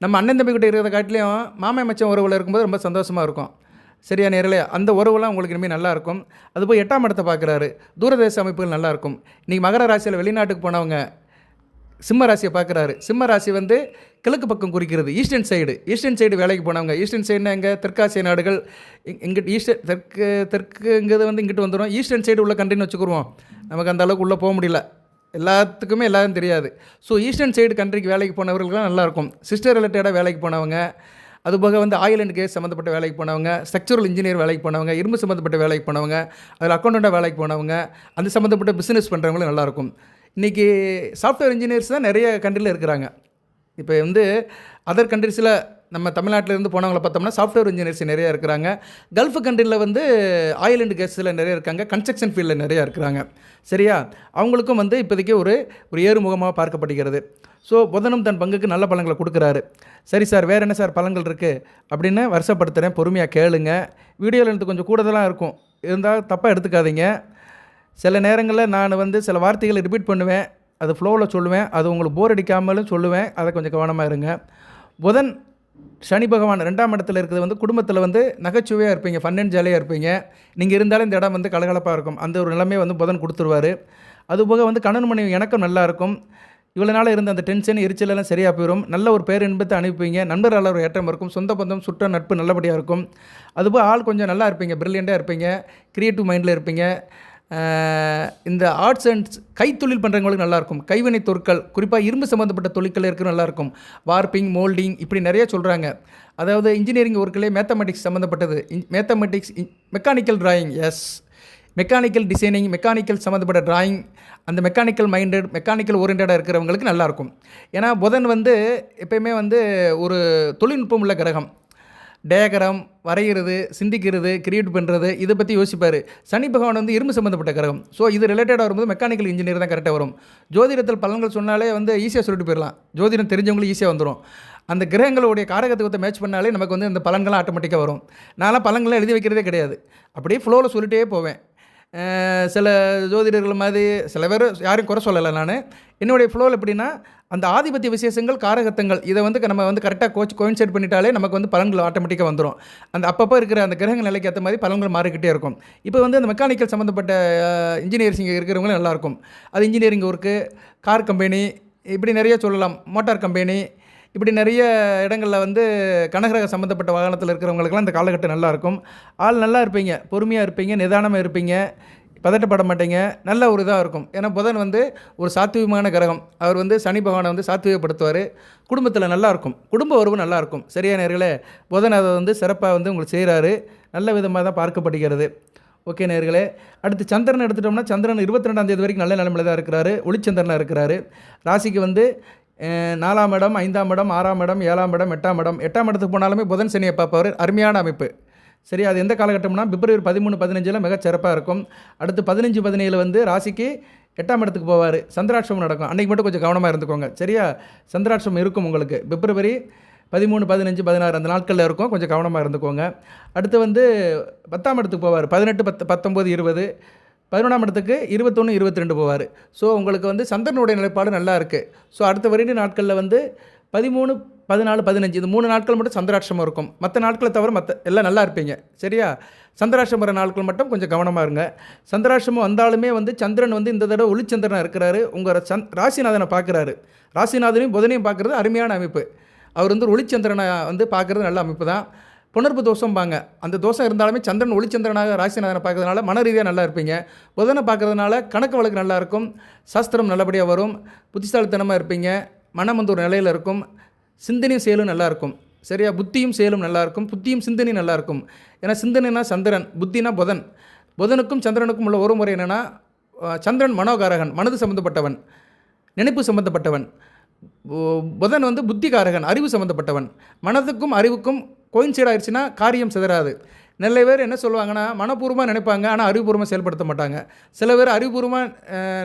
நம்ம அண்ணன் தம்பிக்கிட்ட இருக்கிறத காட்டிலையும் மாமா மச்சன் உறவில் இருக்கும்போது ரொம்ப சந்தோஷமாக இருக்கும். சரியா நேரில் அந்த உறவுலாம் உங்களுக்கு இனிமேல் நல்லாயிருக்கும். அதுபோல் 8ஆம் இடத்தை பார்க்குறாரு, தூரதேச அமைப்புகள் நல்லாயிருக்கும். இன்றைக்கி மகர ராசியில் வெளிநாட்டுக்கு போனவங்க சிம்ம ராசியை பார்க்குறாரு. சிம்ம ராசி வந்து கிழக்கு பக்கம் குறிக்கிறது, ஈஸ்டர்ன் சைடு வேலைக்கு போனவங்க. ஈஸ்டர்ன் சைடுனா எங்கே? தெற்காசிய நாடுகள். இங்கிட்டு தெற்குங்கிறது வந்து இங்கிட்டு வந்துடும். ஈஸ்டர்ன் சைடு உள்ள கண்ட்ரின்னு வச்சுக்குருவோம். நமக்கு அந்த அளவுக்கு உள்ளே போக முடியல, எல்லாத்துக்குமே எல்லாரும் தெரியாது. ஸோ ஈஸ்டர்ன் சைடு கண்ட்ரிக்கு வேலைக்கு போனவர்களுக்கெல்லாம் நல்லாயிருக்கும். சிஸ்டர் ரிலேட்டடாக வேலைக்கு போனவங்க, அதுபோக வந்து ஆயில் அண்ட் கேஸ் சம்மந்தப்பட்ட வேலைக்கு போனவங்க, ஸ்ட்ரக்சரல் இன்ஜினியர் வேலைக்கு போனவங்க, இரும்பு சம்மந்தப்பட்ட வேலைக்கு போனவங்க, அதில் அக்கௌண்டண்ட்டாக வேலைக்கு போனவங்க, அந்த சம்மந்தப்பட்ட பிஸ்னஸ் பண்ணுறவங்களும் நல்லாயிருக்கும். இன்றைக்கி சாஃப்ட்வேர் இன்ஜினியர்ஸ் தான் நிறைய கண்ட்ரியில் இருக்கிறாங்க. இப்போ வந்து அதர் கண்ட்ரிஸில் நம்ம தமிழ்நாட்டிலேருந்து போனவங்களை பார்த்தோம்னா சாஃப்ட்வேர் இன்ஜினியர்ஸ் நிறையா இருக்கிறாங்க. கல்ஃப் கண்ட்ரியில் வந்து ஆயில் அண்ட் கேஸில் நிறைய இருக்காங்க. கன்ஸ்ட்ரக்ஷன் ஃபீல்டில் நிறையா இருக்கிறாங்க. சரியா? அவங்களுக்கும் வந்து இப்போதைக்கு ஒரு ஏறுமுகமாக பார்க்கப்படுகிறது. ஸோ புதனும் தன் பங்குக்கு நல்ல பலன்களை கொடுக்குறாரு. சரி சார், வேறு என்ன சார் பலன்கள் இருக்குது அப்படின்னு வருஷப்படுத்துகிறேன். பொறுமையாக கேளுங்க. வீடியோவில் எனக்கு கொஞ்சம் கூடுதலாக இருக்கும், இருந்தால் தப்பாக எடுத்துக்காதீங்க. சில நேரங்களில் நான் வந்து சில வார்த்தைகளை ரிப்பீட் பண்ணுவேன், அது ஃப்ளோவில் சொல்லுவேன், அது உங்களுக்கு போர் அடிக்காமலும் சொல்லுவேன். அதை கொஞ்சம் கவனமாக இருங்க. புதன் சனி பகவான் 2ஆம் இடத்துல இருக்கிறது வந்து குடும்பத்தில் வந்து நகைச்சுவையாக இருப்பீங்க, ஃபன் அண்ட் ஜாலியாக இருப்பீங்க. நீங்கள் இருந்தாலும் இந்த இடம் வந்து கலகலப்பாக இருக்கும். அந்த ஒரு நிலைமையை வந்து புதன் கொடுத்துருவார். அதுபோக வந்து கணவன் மனைவி இணக்கம் நல்லாயிருக்கும். இவ்வளோ நாள் இருந்த அந்த டென்ஷன் எரிச்சலெல்லாம் சரியாக போயிடும். நல்ல ஒரு பேரின்பத்தை அனுப்புவீங்க. நண்பர்கள் ஒரு ஏற்றம் இருக்கும். சொந்த பந்தம் சுற்றம் நட்பு நல்லபடியாக இருக்கும். அதுபோல் ஆள் கொஞ்சம் நல்லா இருப்பீங்க, பிரில்லியண்ட்டாக இருப்பீங்க, க்ரியேட்டிவ் மைண்டில் இருப்பீங்க. இந்த ஆர்ட்ஸ் அண்ட் கைத்தொழில் பண்ணுறவங்களுக்கு நல்லாயிருக்கும். கைவினை தொழில்கள், குறிப்பாக இரும்பு சம்மந்தப்பட்ட தொழில்கள் இருக்கிற நல்லாயிருக்கும். வார்ப்பிங், மோல்டிங் இப்படி நிறைய சொல்கிறாங்க. அதாவது இன்ஜினியரிங் ஒர்க்கிலே மேத்தமெட்டிக்ஸ் சம்மந்தப்பட்டது, mathematics, mechanical drawing, mechanical designing, mechanical சம்மந்தப்பட்ட டிராயிங், அந்த மெக்கானிக்கல் மைண்டட், மெக்கானிக்கல் ஓரியன்டாக இருக்கிறவங்களுக்கு நல்லாயிருக்கும். ஏன்னா புதன் வந்து எப்பயுமே வந்து ஒரு தொழில்நுட்பம் உள்ள கிரகம். டயக்ராம் வரைகிறது, சிந்திக்கிறது, கிரியேட் பண்ணுறது, இதை பற்றி யோசிப்பார். சனி பகவான் வந்து இரும்பு சம்மந்தப்பட்ட கிரகம். ஸோ இது ரிலேட்டடாக வரும்போது மெக்கானிக்கல் இன்ஜினியர் தான் கரெக்டாக வரும். ஜோதிடத்தில் பலன்கள் சொன்னாலே வந்து ஈஸியாக சொல்லிட்டு போயிடலாம். ஜோதிடம் தெரிஞ்சவங்களுக்கு ஈஸியாக வந்துடும். அந்த கிரகங்களுடைய காரகத்துவத்தை மேட்ச் பண்ணாலே நமக்கு வந்து இந்த பலன்கள்லாம் ஆட்டோமேட்டிக்காக வரும். நான்லாம் பலன்கள்லாம் எழுதி வைக்கிறதே கிடையாது, அப்படியே ஃப்ளோவில் சொல்லிகிட்டே போவேன். சில ஜோதிடர்கள் மாதிரி சில பேர் யாரையும் குறை சொல்லலை. நான் என்னுடைய ஃப்ளோவில் எப்படின்னா, அந்த ஆதிபத்திய விசேஷங்கள், காரகத்தங்கள், இதை வந்து நம்ம வந்து கரெக்டாக கோயின்சைட் பண்ணிட்டாலே நமக்கு வந்து பலன்கள் ஆட்டோமேட்டிக்காக வந்துடும். அந்த அப்பப்போ இருக்கிற அந்த கிரகங்கள் நிலைக்கு ஏற்ற மாதிரி பலன்கள் மாறிக்கிட்டே இருக்கும். இப்போ வந்து அந்த மெக்கானிக்கல் சம்மந்தப்பட்ட இன்ஜினியரிங் இருக்கிறவங்களும் நல்லாயிருக்கும். அது இன்ஜினியரிங் ஒர்க்கு, கார் கம்பெனி, இப்படி நிறைய சொல்லலாம், மோட்டார் கம்பெனி, இப்படி நிறைய இடங்களில் வந்து கனகரக சம்மந்தப்பட்ட வாகனத்தில் இருக்கிறவங்களுக்கெல்லாம் இந்த காலகட்டம் நல்லாயிருக்கும். ஆள் நல்லா இருப்பீங்க, பொறுமையாக இருப்பீங்க, நிதானமாக இருப்பீங்க, பதட்டப்பட மாட்டீங்க, நல்ல ஒரு இதாக இருக்கும். ஏன்னா புதன் வந்து ஒரு சாத்வீகமான கிரகம். அவர் வந்து சனி பகவானை வந்து சாத்வீகப்படுத்துவார். குடும்பத்தில் நல்லாயிருக்கும், குடும்ப உறவு நல்லாயிருக்கும். சரியா நேர்களே? புதன் அதை வந்து சிறப்பாக வந்து உங்களுக்கு செய்கிறாரு. நல்ல விதமாக தான் பார்க்கப்படுகிறது. ஓகே நேர்களே, அடுத்து சந்திரன் எடுத்துட்டோம்னா, சந்திரன் 22ஆம் தேதி வரைக்கும் நல்ல நிலைமையில் தான் இருக்கிறாரு. ஒளிச்சந்திரனாக இருக்கிறாரு. ராசிக்கு வந்து 4ஆம் இடம், 5ஆம் இடம், 6ஆம் இடம், 7ஆம் இடம், 8ஆம் இடம். 8ஆம் இடத்துக்கு போனாலுமே புதன் சனியை பார்ப்பவர். அருமையான அமைப்பு. சரி, அது எந்த காலகட்டம்னா பிப்ரவரி 13, 15 மிகச் சிறப்பாக இருக்கும். அடுத்து 15, 17 வந்து ராசிக்கு 8ஆம் இடத்துக்கு போவார். சந்திராட்சமம் நடக்கும். அன்றைக்கி மட்டும் கொஞ்சம் கவனமாக இருந்துக்கோங்க. சரியா, சந்திராட்சமம் இருக்கும் உங்களுக்கு பிப்ரவரி 13, 15, 16 அந்த நாட்களில் இருக்கும். கொஞ்சம் கவனமாக இருந்துக்கோங்க. அடுத்து வந்து 10ஆம் இடத்துக்கு போவார். 18, 10, 19, 20. 11ஆம் இடத்துக்கு 21, 22 போவார். ஸோ உங்களுக்கு வந்து சந்திரனுடைய நிலைப்பாடு நல்லா இருக்குது. ஸோ அடுத்த வருட நாட்களில் வந்து 13, 14, 15 இந்த 3 நாட்கள் மட்டும் சந்திராட்சமம் இருக்கும். மற்ற நாட்களை தவிர மற்ற எல்லாம் நல்லா இருப்பீங்க. சரியா, சந்திராட்சமம் வர நாட்கள் மட்டும் கொஞ்சம் கவனமாக இருங்க. சந்திராட்சமம் வந்தாலுமே வந்து சந்திரன் வந்து இந்த தடவை ஒளிச்சந்திரனாக இருக்கிறாரு. உங்கள் ராசிநாதனை பார்க்குறாரு. ராசிநாதனையும் புதனையும் பார்க்குறது அருமையான அமைப்பு. அவர் வந்து ஒளிச்சந்திரனை வந்து பார்க்குறது நல்ல அமைப்பு தான். புணர்வு தோஷம்பாங்க. அந்த தோஷம் இருந்தாலுமே சந்திரன் ஒளிச்சந்திரனாக ராசிநாதனை பார்க்கறதுனால மன ரீதியாக நல்லா இருப்பீங்க. புதனை பார்க்கறதுனால கணக்கு வழக்கு நல்லாயிருக்கும். சாஸ்திரம் நல்லபடியாக வரும். புத்திசாலித்தனமாக இருப்பீங்க. மனம் வந்து ஒரு நிலையில் இருக்கும். சிந்தனையும் செயலும் நல்லாயிருக்கும். சரியா, புத்தியும் செயலும் நல்லாயிருக்கும். புத்தியும் சிந்தனையும் நல்லாயிருக்கும். ஏன்னா சிந்தனைனா சந்திரன், புத்தினா புதன். புதனுக்கும் சந்திரனுக்கும் உள்ள ஒரு முறை என்னென்னா, சந்திரன் மனோகாரகன், மனது சம்மந்தப்பட்டவன், நினைப்பு சம்மந்தப்பட்டவன். புதன் வந்து புத்திகாரகன், அறிவு சம்மந்தப்பட்டவன். மனதுக்கும் அறிவுக்கும் கோயின்சைட் ஆயிடுச்சுன்னா காரியம் சிதறாது. நிறைய பேர் என்ன சொல்லுவாங்கன்னா, மனப்பூர்வமாக நினைப்பாங்க, ஆனால் அறிவுபூர்வமாக செயல்படுத்த மாட்டாங்க. சில பேர் அறிவுபூர்வமாக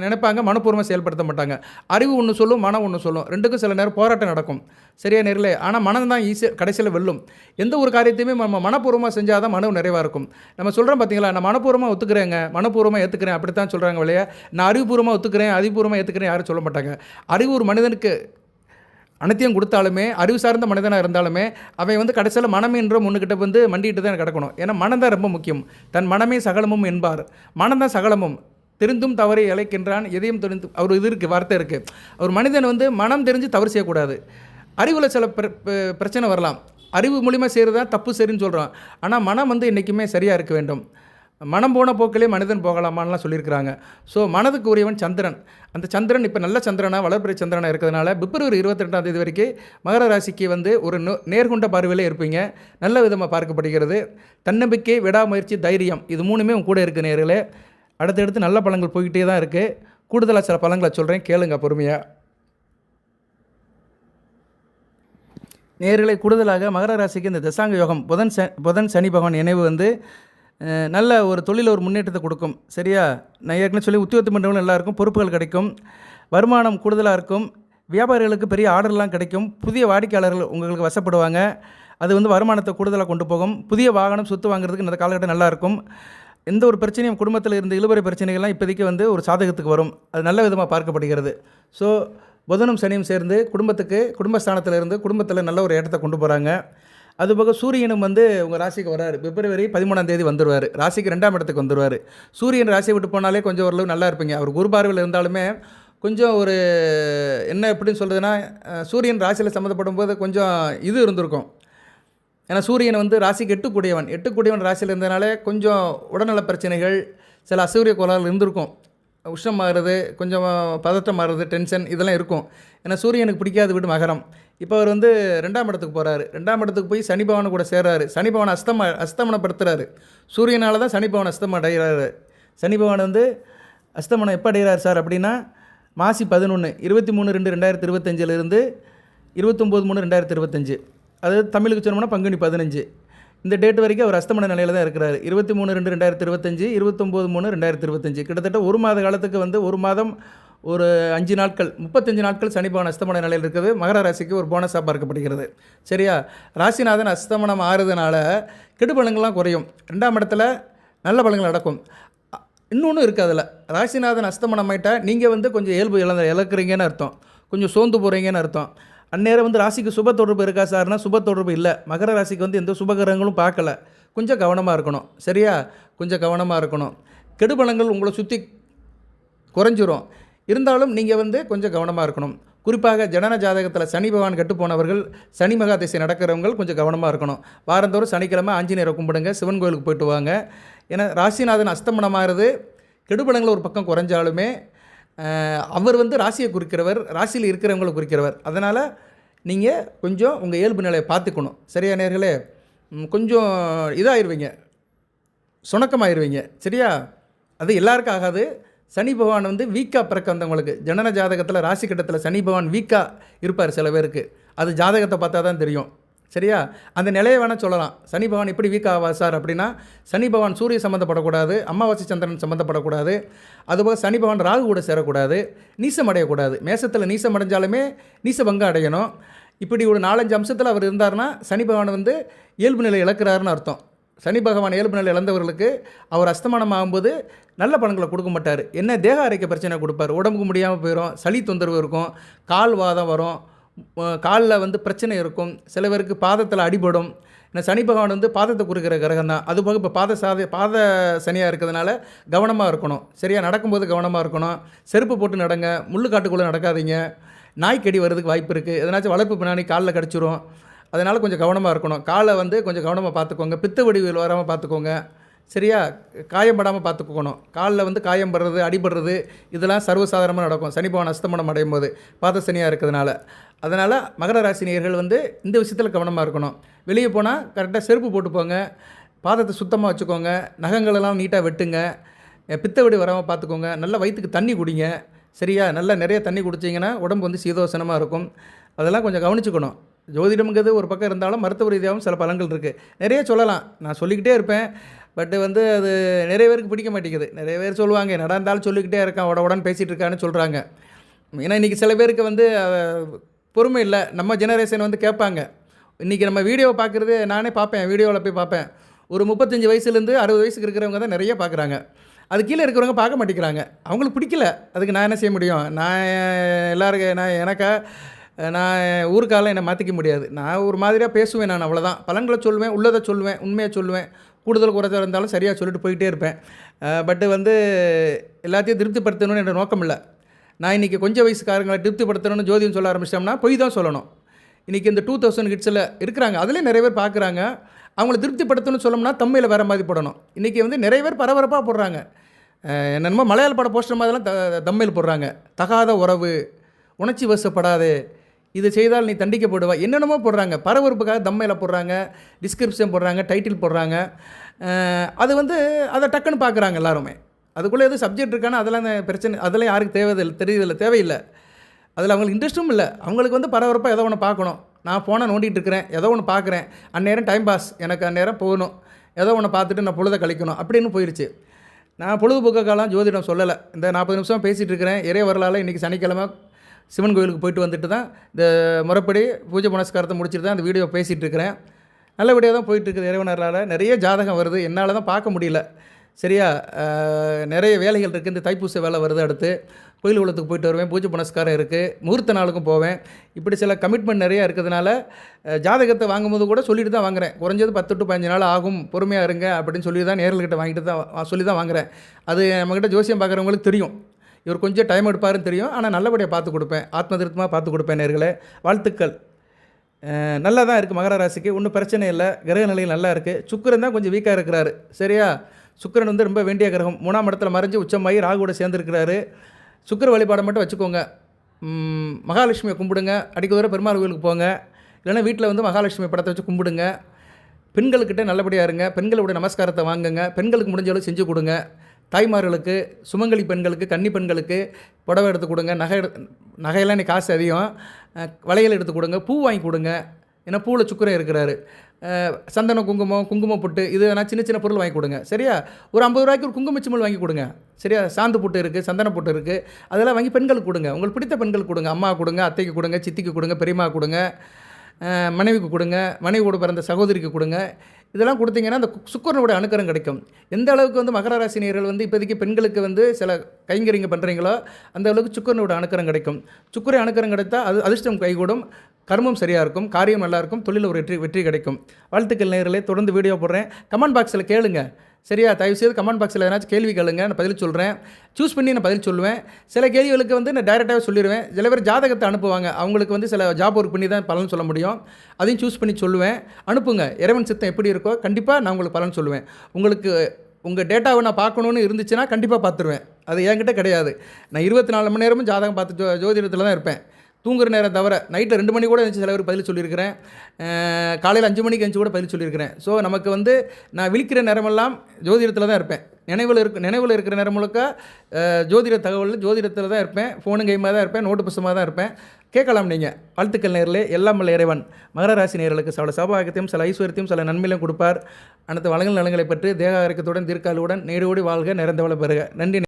நினைப்பாங்க, மனப்பூர்வமாக செயல்படுத்த மாட்டாங்க. அறிவு ஒன்று சொல்லும், மனம் ஒன்று சொல்லும். ரெண்டுக்கும் சில நேரம் போராட்டம் நடக்கும். சரியா நேரில். ஆனால் மனம் தான் ஈஸியாக கடைசியில் வெல்லும். எந்த ஒரு காரியத்தையுமே நம்ம மனப்பூர்வமாக செஞ்சால் தான் மனம் நிறைவாக இருக்கும். நம்ம சொல்கிறோம் பார்த்தீங்களா, நான் மனப்பூர்வமாக ஒத்துக்கிறேங்க, மனப்பூர்வமாக ஏற்றுக்கிறேன், அப்படி தான் சொல்கிறாங்க இல்லையா. நான் அறிவுபூர்வமாக ஒத்துக்கிறேன், அறிவுபூர்வமாக ஏற்றுக்கிறேன் யாரும் சொல்ல மாட்டாங்க. அறிவு ஒரு மனிதனுக்கு அனைத்தையும் கொடுத்தாலுமே, அறிவு சார்ந்த மனிதனாக இருந்தாலுமே அவன் வந்து கடைசியில் மனம் என்ற முன்னுக்கிட்ட வந்து மண்டிகிட்டு தான் கிடக்கணும். ஏன்னா மனம் தான் ரொம்ப முக்கியம். தன் மனமே சகலமும் என்பார். மனம் தான் சகலமும். தெரிந்தும் தவறை இழைக்கின்றான், எதையும் தெரிந்து அவர் இது இருக்குது, வார்த்தை இருக்குது. ஒரு மனிதன் வந்து மனம் தெரிஞ்சு தவறு செய்யக்கூடாது. அறிவில் சில பிரச்சனை வரலாம். அறிவு மூலிமா செய்கிறது தான் தப்பு சரின்னு சொல்கிறோம். ஆனால் மனம் வந்து என்றைக்குமே சரியாக இருக்க வேண்டும். மனம் போன போக்கிலே மனிதன் போகலாமான்லாம் சொல்லியிருக்கிறாங்க. ஸோ மனதுக்கு உரியவன் சந்திரன். அந்த சந்திரன் இப்போ நல்ல சந்திரனாக வளர்பிறை சந்திரனாக இருக்கிறதுனால பிப்ரவரி 22ஆம் தேதி வரைக்கும் மகர ராசிக்கு வந்து ஒரு நேர்கொண்ட பார்வையிலே இருப்பீங்க. நல்ல விதமாக பார்க்கப்படுகிறது. தன்னம்பிக்கை, விடாமுயற்சி, தைரியம் இது மூணுமே உங்க கூட இருக்குது நேர்களே. அடுத்தடுத்து நல்ல பலன்கள் போய்கிட்டே தான் இருக்குது. கூடுதலாக சில பலன்களை சொல்கிறேன், கேளுங்க பொறுமையாக. நேர்களை கூடுதலாக மகர ராசிக்கு இந்த தசாங்க யோகம் புதன் சனி பகவான் இணைவு வந்து நல்ல ஒரு தொழில் ஒரு முன்னேற்றத்தை கொடுக்கும். சரியா, நான் ஏற்கனவே சொல்லி உத்தியோகத்து பண்ணுறவங்களும் நல்லாயிருக்கும். பொறுப்புகள் கிடைக்கும். வருமானம் கூடுதலாக இருக்கும். வியாபாரிகளுக்கு பெரிய ஆர்டர்லாம் கிடைக்கும். புதிய வாடிக்கையாளர்கள் உங்களுக்கு வசப்படுவாங்க. அது வந்து வருமானத்தை கூடுதலாக கொண்டு போகும். புதிய வாகனம் சொத்து வாங்குறதுக்கு இந்த காலகட்டம் நல்லாயிருக்கும். எந்த ஒரு பிரச்சனையும் குடும்பத்தில் இருந்த இழுபறை பிரச்சனைகள்லாம் இப்போதைக்கு வந்து ஒரு சாதகத்துக்கு வரும். அது நல்ல விதமாக பார்க்கப்படுகிறது. ஸோ புதனும் சனியும் சேர்ந்து குடும்பஸ்தானத்தில் இருந்து குடும்பத்தில் நல்ல ஒரு ஏற்றத்தை கொண்டு போகிறாங்க. அதுபோக சூரியனும் வந்து உங்கள் ராசிக்கு வராரு. பிப்ரவரி 13ஆம் தேதி வந்துடுவார். ராசிக்கு 2ஆம் இடத்துக்கு வந்துடுவார். சூரியன் ராசியை விட்டு போனாலே கொஞ்சம் ஓரளவு நல்லா இருப்பீங்க. அவர் குரு பார்வையில் இருந்தாலுமே கொஞ்சம் ஒரு என்ன எப்படின்னு சொல்கிறதுனா, சூரியன் ராசியில் சம்மந்தப்படும் போது கொஞ்சம் இது இருந்திருக்கும். ஏன்னா சூரியன் வந்து ராசிக்கு 8 கூடியவன் ராசியில் இருந்ததுனால கொஞ்சம் உடல்நல பிரச்சனைகள், சில அசௌரிய கோளாறுகள் இருந்திருக்கும். உஷ்ணம் மாறுறது, கொஞ்சம் பதட்டம் மாறுறது, டென்ஷன் இதெல்லாம் இருக்கும். ஏன்னா சூரியனுக்கு பிடிக்காத வீடு மகரம். இப்போ அவர் வந்து 2ஆம் இடத்துக்கு போகிறாரு. 2ஆம் இடத்துக்கு போய் சனி பகவான் கூட சேர்றாரு. சனி பகவான் அஸ்தமனப்படுத்துகிறாரு. சூரியனால் தான் சனி பகவான் அஸ்தமனம் அடைகிறாரு. சனி பகவான் வந்து அஸ்தமனம் எப்போ அடைகிறார் சார் அப்படின்னா, மாசி 11 23/2/2025 29/3/2025, அதாவது தமிழுக்கு சொன்னோம்னா பங்குனி 15 இந்த டேட் வரைக்கும் அவர் அஸ்தமன நிலையில் தான் இருக்கிறார். 23/2/2025 29/3/2025 கிட்டத்தட்ட ஒரு மாத காலத்துக்கு வந்து ஒரு மாதம் ஒரு 5 நாட்கள் 35 நாட்கள் சனி பகவான் அஸ்தமன நிலையில் இருக்கிறது மகர ராசிக்கு ஒரு போனஸாக பார்க்கப்படுகிறது. சரியா, ராசிநாதன் அஸ்தமனம் ஆறுறதுனால கெடு பலன்கள்லாம் குறையும். 2ஆம் இடத்துல நல்ல பலன்கள் நடக்கும். இன்னொன்று இருக்குது அதில், ராசிநாதன் அஸ்தமனம் ஆகிட்டால் நீங்கள் வந்து கொஞ்சம் இயல்பு இழக்கிறீங்கன்னு அர்த்தம், கொஞ்சம் சோர்ந்து போகிறீங்கன்னு அர்த்தம். அந்நேரம் வந்து ராசிக்கு சுப தொடர்பு இருக்கா சார்னா சுப தொடர்பு இல்லை. மகர ராசிக்கு வந்து எந்த சுபகிரகங்களும் பார்க்கல. கொஞ்சம் கவனமாக இருக்கணும். சரியா, கொஞ்சம் கவனமாக இருக்கணும். கெடுபலங்கள் உங்களை சுற்றி குறைஞ்சிரும். இருந்தாலும் நீங்கள் வந்து கொஞ்சம் கவனமாக இருக்கணும். குறிப்பாக ஜனன ஜாதகத்தில் சனி பகவான் கெட்டு போனவர்கள், சனி மகா திசை நடக்கிறவங்க கொஞ்சம் கவனமாக இருக்கணும். வாரந்தோறும் சனிக்கிழமை ஆஞ்சநேயரை கும்பிடுங்க, சிவன் கோயிலுக்கு போயிட்டு வாங்க. ஏன்னா ராசிநாதன் அஸ்தமனமாகிறது கெடுபலங்கள் ஒரு பக்கம் குறைஞ்சாலுமே அவர் வந்து ராசியை குறிக்கிறவர், ராசியில் இருக்கிறவங்களை குறிக்கிறவர். அதனால் நீங்கள் கொஞ்சம் உங்கள் இயல்பு நிலையை பார்த்துக்கணும். சரியா நேர்களே, கொஞ்சம் இதாகிடுவீங்க, சுணக்கமாகிடுவீங்க. சரியா, அது எல்லாருக்கும் ஆகாது. சனி பகவான் வந்து வீக்காக பிறக்க வந்தவங்களுக்கு ஜனன ஜாதகத்தில் ராசி கட்டத்தில் சனி பகவான் வீக்காக இருப்பார் சில பேருக்கு. அது ஜாதகத்தை பார்த்தா தான் தெரியும். சரியா? அந்த நிலையை வேணால் சொல்லலாம். சனி பகவான் எப்படி வீக் ஆவா சார் அப்படின்னா, சனி பகவான் சூரிய சம்மந்தப்படக்கூடாது, அமாவாசை சந்திரன் சம்மந்தப்படக்கூடாது, அதுபோக சனி பகவான் ராகு கூட சேரக்கூடாது, நீசம் அடையக்கூடாது. மேசத்தில் நீசம் அடைஞ்சாலுமே நீசபங்கம் அடையணும். இப்படி ஒரு 4-5 அம்சத்தில் அவர் இருந்தார்னா சனி பகவான் வந்து இயல்பு நிலை இழக்கிறாருன்னு அர்த்தம். சனி பகவான் இயல்பு நிலை இழந்தவர்களுக்கு அவர் அஸ்தமனம் ஆகும்போது நல்ல பலன்களை கொடுக்க மாட்டார். என்ன தேக ஆரோக்கிய பிரச்சனை கொடுப்பார். உடம்புக்கு முடியாமல் போயிடும், சளி தொந்தரவு இருக்கும், கால் வாதம் வரும், காலில் வந்து பிரச்சனை இருக்கும், சில பேருக்கு பாதத்தில் அடிபடும். ஏன்னா சனி பகவான் வந்து பாதத்தை குறிக்கிற கிரகம் தான். அதுபோக இப்போ பாத சனியாக இருக்கிறதுனால கவனமாக இருக்கணும். சரியாக நடக்கும்போது கவனமாக இருக்கணும். செருப்பு போட்டு நடங்க, முள்ளு காட்டுக்குள்ளே நடக்காதீங்க. நாய்க்கடி வர்றதுக்கு வாய்ப்பு இருக்குது. எதனாச்சும் வளர்ப்பு பின்னாடி காலில் கடிச்சிரும். அதனால் கொஞ்சம் கவனமாக இருக்கணும். காலை வந்து கொஞ்சம் கவனமாக பார்த்துக்கோங்க. பித்த வடிவில் வராமல் பார்த்துக்கோங்க. சரியா? காயம்படாமல் பார்த்துக்கணும். காலில் வந்து காயம் படுறது, அடிபடுறது இதெல்லாம் சர்வசாதாரணமாக நடக்கும் சனி பகவான் அஸ்தமனம் அடையும் போது, பாத சனியாக இருக்கிறதுனால. அதனால் மகர ராசினியர்கள் வந்து இந்த விஷயத்தில் கவனமாக இருக்கணும். வெளியே போனால் கரெக்டாக செருப்பு போட்டு போங்க, பாதத்தை சுத்தமாக வச்சுக்கோங்க, நகங்களெல்லாம் நீட்டாக வெட்டுங்க, பித்த வடி வராமல் பார்த்துக்கோங்க, நல்ல வயிற்றுக்கு தண்ணி குடிங்க. சரியா? நல்லா நிறைய தண்ணி குடிச்சிங்கன்னா உடம்பு வந்து சீதோசனமாக இருக்கும். அதெல்லாம் கொஞ்சம் கவனிச்சுக்கணும். ஜோதிடம்ங்கிறது ஒரு பக்கம் இருந்தாலும் மருத்துவ ரீதியாகவும் சில பலன்கள் இருக்குது. நிறைய சொல்லலாம், நான் சொல்லிக்கிட்டே இருப்பேன். பட்டு வந்து அது நிறைய பேருக்கு பிடிக்க மாட்டேங்குது. நிறைய பேர் சொல்லுவாங்க, என்னடா இருந்தாலும் சொல்லிக்கிட்டே இருக்கான், உடனே பேசிகிட்டு இருக்கான்னு சொல்கிறாங்க. ஏன்னா இன்றைக்கி சில பேருக்கு வந்து பொறுமை இல்லை. நம்ம ஜெனரேஷன் வந்து கேட்பாங்க. இன்றைக்கி நம்ம வீடியோவை பார்க்குறது நானே பார்ப்பேன், வீடியோவில் போய் பார்ப்பேன். ஒரு 35 வயசுலேருந்து 60 வயசுக்கு இருக்கிறவங்க தான் நிறைய பார்க்குறாங்க. அது கீழே இருக்கிறவங்க பார்க்க மாட்டேங்கிறாங்க. அவங்களுக்கு பிடிக்கல. அதுக்கு நான் என்ன செய்ய முடியும்? நான் எல்லாருக்கும் நான் ஊருக்கால என்னை மாற்றிக்க முடியாது. நான் ஒரு மாதிரியாக பேசுவேன். நான் அவ்வளோதான். பலன்களை சொல்லுவேன், உள்ளதை சொல்லுவேன், உண்மையை சொல்லுவேன். கூடுதல் குறைச்சல் இருந்தாலும் சரியாக சொல்லிட்டு போயிட்டே இருப்பேன். பட்டு வந்து எல்லாத்தையும் திருப்திப்படுத்தணும்னு என்னோட நோக்கம் இல்லை. நான் இன்றைக்கி கொஞ்சம் வயசுக்காரங்களை திருப்திப்படுத்தணும்னு ஜோதியம் சொல்ல ஆரம்பிச்சிட்டோம்னா பொய் தான் சொல்லணும். இன்றைக்கி இந்த 2000 கிட்ஸில் இருக்கிறாங்க, அதிலே நிறைய பேர் பார்க்குறாங்க. அவங்கள திருப்திப்படுத்தணும்னு சொல்லணும்னா தம்மையில் வேறு மாதிரி போடணும். இன்றைக்கி வந்து நிறைய பேர் பரபரப்பாக போடுறாங்க. என்னென்னமோ மலையாள படம் போஸ்டர் மாதிரிலாம் தம்மையில் போடுறாங்க. தகாத உறவு, உணர்ச்சி வசப்படாது, இது செய்தால் நீ தண்டிக்கப்படுவா, என்னென்னமோ போடுறாங்க. பரபரப்புக்காக தம்மையில் போடுறாங்க, டிஸ்கிரிப்ஷன் போடுறாங்க, டைட்டில் போடுறாங்க. அது வந்து அதை டக்குன்னு பார்க்குறாங்க எல்லாருமே. அதுக்குள்ளே எதுவும் சப்ஜெக்ட் இருக்கானா அதெல்லாம் பிரச்சனை, அதெல்லாம் யாருக்கு தேவையில்லை. அதில் அவங்களுக்கு இன்ட்ரெஸ்ட்டும் இல்லை. அவங்களுக்கு வந்து பரபரப்பாக ஏதோ ஒன்று பார்க்கணும். நான் ஃபோனை நோண்டிகிட்டு இருக்கிறேன், ஏதோ ஒன்று பார்க்குறேன், அந்நேரம் டைம் பாஸ், எனக்கு அந்நேரம் போகணும், ஏதோ ஒன்று பார்த்துட்டு நான் பொழுதை கழிக்கணும் அப்படின்னு போயிடுச்சு. நான் பொழுதுபோக்காலாம் ஜோதிடம் சொல்லலை. இந்த 40 நிமிஷம் பேசிகிட்டு இருக்கிறேன். இறைய வரலாறு இன்றைக்கி சனிக்கிழமை சிவன் கோயிலுக்கு போயிட்டு வந்துட்டு தான் இந்த முறைப்படி பூஜை புனஸ்காரத்தை முடிச்சுட்டு தான் இந்த வீடியோ பேசிகிட்டு இருக்கிறேன். நல்லபடியாக தான் போயிட்டுருக்குது. இறைவனரால் நிறைய ஜாதகம் வருது, என்னால் தான் பார்க்க முடியல. சரியா? நிறைய வேலைகள் இருக்குது. இந்த தைப்பூச வேலை வருது. அடுத்து கோயில் குளத்துக்கு போயிட்டு வருவேன், பூஜை புனஸ்காரம் இருக்குது, முகூர்த்த நாளுக்கும் போவேன். இப்படி சில கமிட்மெண்ட் நிறையா இருக்கிறதுனால ஜாதகத்தை வாங்கும்போது கூட சொல்லிட்டு தான் வாங்குகிறேன். குறைஞ்சது 10 to 15 நாள் ஆகும், பொறுமையாக இருங்க அப்படின்னு சொல்லி தான் நேர்கள்கிட்ட வாங்கிட்டு தான் சொல்லி தான் வாங்குகிறேன். அது நம்மக்கிட்ட ஜோசியம் பார்க்குறவங்களுக்கு தெரியும். இவர் கொஞ்சம் டைம் எடுப்பாருன்னு தெரியும். ஆனால் நல்லபடியாக பார்த்து கொடுப்பேன், ஆத்ம திருத்தமாக பார்த்து கொடுப்பேன். நேர்களே வாழ்த்துக்கள். நல்லா தான் இருக்குது மகர ராசிக்கு, ஒன்றும் பிரச்சனை இல்லை. கிரக நிலையில் நல்லா இருக்குது. சுக்கிரன் தான் கொஞ்சம் வீக்காக இருக்கிறாரு. சரியா? சுக்கிரன் வந்து ரொம்ப வேண்டிய கிரகம். 3ஆம் இடத்துல மறைஞ்சு உச்சமாகி ராகுவோட சேர்ந்துருக்கிறாரு. சுக்கிர வழிபாடை மட்டும் வச்சுக்கோங்க. மகாலட்சுமியை கும்பிடுங்க, அடிக்க தூரம் பெருமாள் கோயிலுக்கு போங்க, இல்லைன்னா வீட்டில் வந்து மகாலட்சுமி படத்தை வச்சு கும்பிடுங்க. பெண்கள்கிட்ட நல்லபடியாக இருங்க, பெண்களோட நமஸ்காரத்தை வாங்குங்க, பெண்களுக்கு முடிஞ்ச அளவு செஞ்சு கொடுங்க. தாய்மார்களுக்கு, சுமங்கலி பெண்களுக்கு, கன்னி பெண்களுக்கு புடவை எடுத்து கொடுங்க. நகையெல்லாம் இன்றைக்கி காசு அதிகம், வளையல் எடுத்து கொடுங்க, பூ வாங்கி கொடுங்க. ஏன்னா பூவில் சுக்கிரன் இருக்கிறாரு. சந்தனம், குங்குமம் புட்டு, இது நான் சின்ன சின்ன பொருள் வாங்கி கொடுங்க. சரியா? ஒரு 50 ரூபாய்க்கு ஒரு குங்குமச்சிமல் வாங்கி கொடுங்க. சரியா? சாந்து புட்டு இருக்குது, சந்தன புட்டு இருக்குது, அதெல்லாம் வாங்கி பெண்களுக்கு கொடுங்க. உங்களுக்கு பிடித்த பெண்களுக்கு கொடுங்க. அம்மா கொடுங்க, அத்தைக்கு கொடுங்க, சித்திக்கு கொடுங்க, பெரியம்மா கொடுங்க, மனைவிக்கு கொடுங்க, மனைவி கூட பிறந்த சகோதரிக்கு கொடுங்க. இதெல்லாம் கொடுத்தீங்கன்னா அந்த சுக்கிரனோட அனுக்கிரகம் கிடைக்கும். எந்த அளவுக்கு வந்து மகர ராசினியர்கள் வந்து இப்போதைக்கு பெண்களுக்கு வந்து சில கைங்கரிங்க பண்ணுறீங்களோ அந்த அளவுக்கு சுக்கிரனோட அனுக்கிரகம் கிடைக்கும். சுக்கிர அனுக்கிரகம் கிடைத்தால் அது அதிர்ஷ்டம் கைகூடும், கர்மம் சரியாக இருக்கும், காரியம் நல்லாயிருக்கும், தொழில் ஒரு வெற்றி கிடைக்கும். வாழ்த்துக்கள் நேயர்களே. தொடர்ந்து வீடியோ போடுறேன். கமெண்ட் பாக்ஸில் கேளுங்க. சரியா? தயவுசெய்து கமெண்ட் பாக்ஸில் ஏதாச்சும் கேள்வி கேளுங்க, நான் பதில் சொல்கிறேன். சூஸ் பண்ணி நான் பதில் சொல்லுவேன். சில கேள்விகளுக்கு வந்து நான் டைரெக்டாகவே சொல்லிடுவேன். சில பேர் ஜாதகத்தை அனுப்புவாங்க, அவங்களுக்கு வந்து சில ஜாப் ஒர்க் பண்ணி தான் பலன் சொல்ல முடியும். அதையும் சூஸ் பண்ணி சொல்லுவேன். அனுப்புங்க. இறைவன் சித்தம் எப்படி இருக்கோ கண்டிப்பாக நான் உங்களுக்கு பலன் சொல்லுவேன். உங்களுக்கு உங்கள் டேட்டாவை நான் பார்க்கணுன்னு இருந்துச்சுன்னா கண்டிப்பாக பார்த்துருவேன். அது என்கிட்ட கிடையாது. நான் 24 மணி நேரமும் ஜாதகம் பார்த்து ஜோதிடத்தில் தான் இருப்பேன். தூங்குற நேரம் தவிர நைட்டில் 2 மணி கூட எழுந்துச்சு சில பேர் பதில் சொல்லியிருக்கிறேன். காலையில் 5 மணிக்கு எழுந்துச்சு கூட பதில் சொல்லியிருக்கிறேன். ஸோ நமக்கு வந்து நான் விழிக்கிற நேரமெல்லாம் ஜோதிடத்தில் தான் இருப்பேன். நினைவில் இருக்கிற நேரம் முழுக்க ஜோதிட தகவல் ஜோதிடத்தில் தான் இருப்பேன். ஃபோனு கைமாக தான் இருப்பேன். நோட்டு புத்தகமாக தான் இருப்பேன். கேட்கலாம் நீங்கள். வாழ்த்துக்கள் நேயர்களே. எல்லாம் வல்ல இறைவன் மகர ராசி நேயர்களுக்கு சில சௌபாகியத்தையும் சில ஐஸ்வர்யத்தையும் சில நன்மையிலும் கொடுப்பார். அனைத்து வளங்கள் நலங்களை பெற்று தேக ஆரோக்கியத்துடன் தீர்க்காலுடன் நீடோடி வாழ்க நிறைந்த வளம் பெறுக. நன்றி.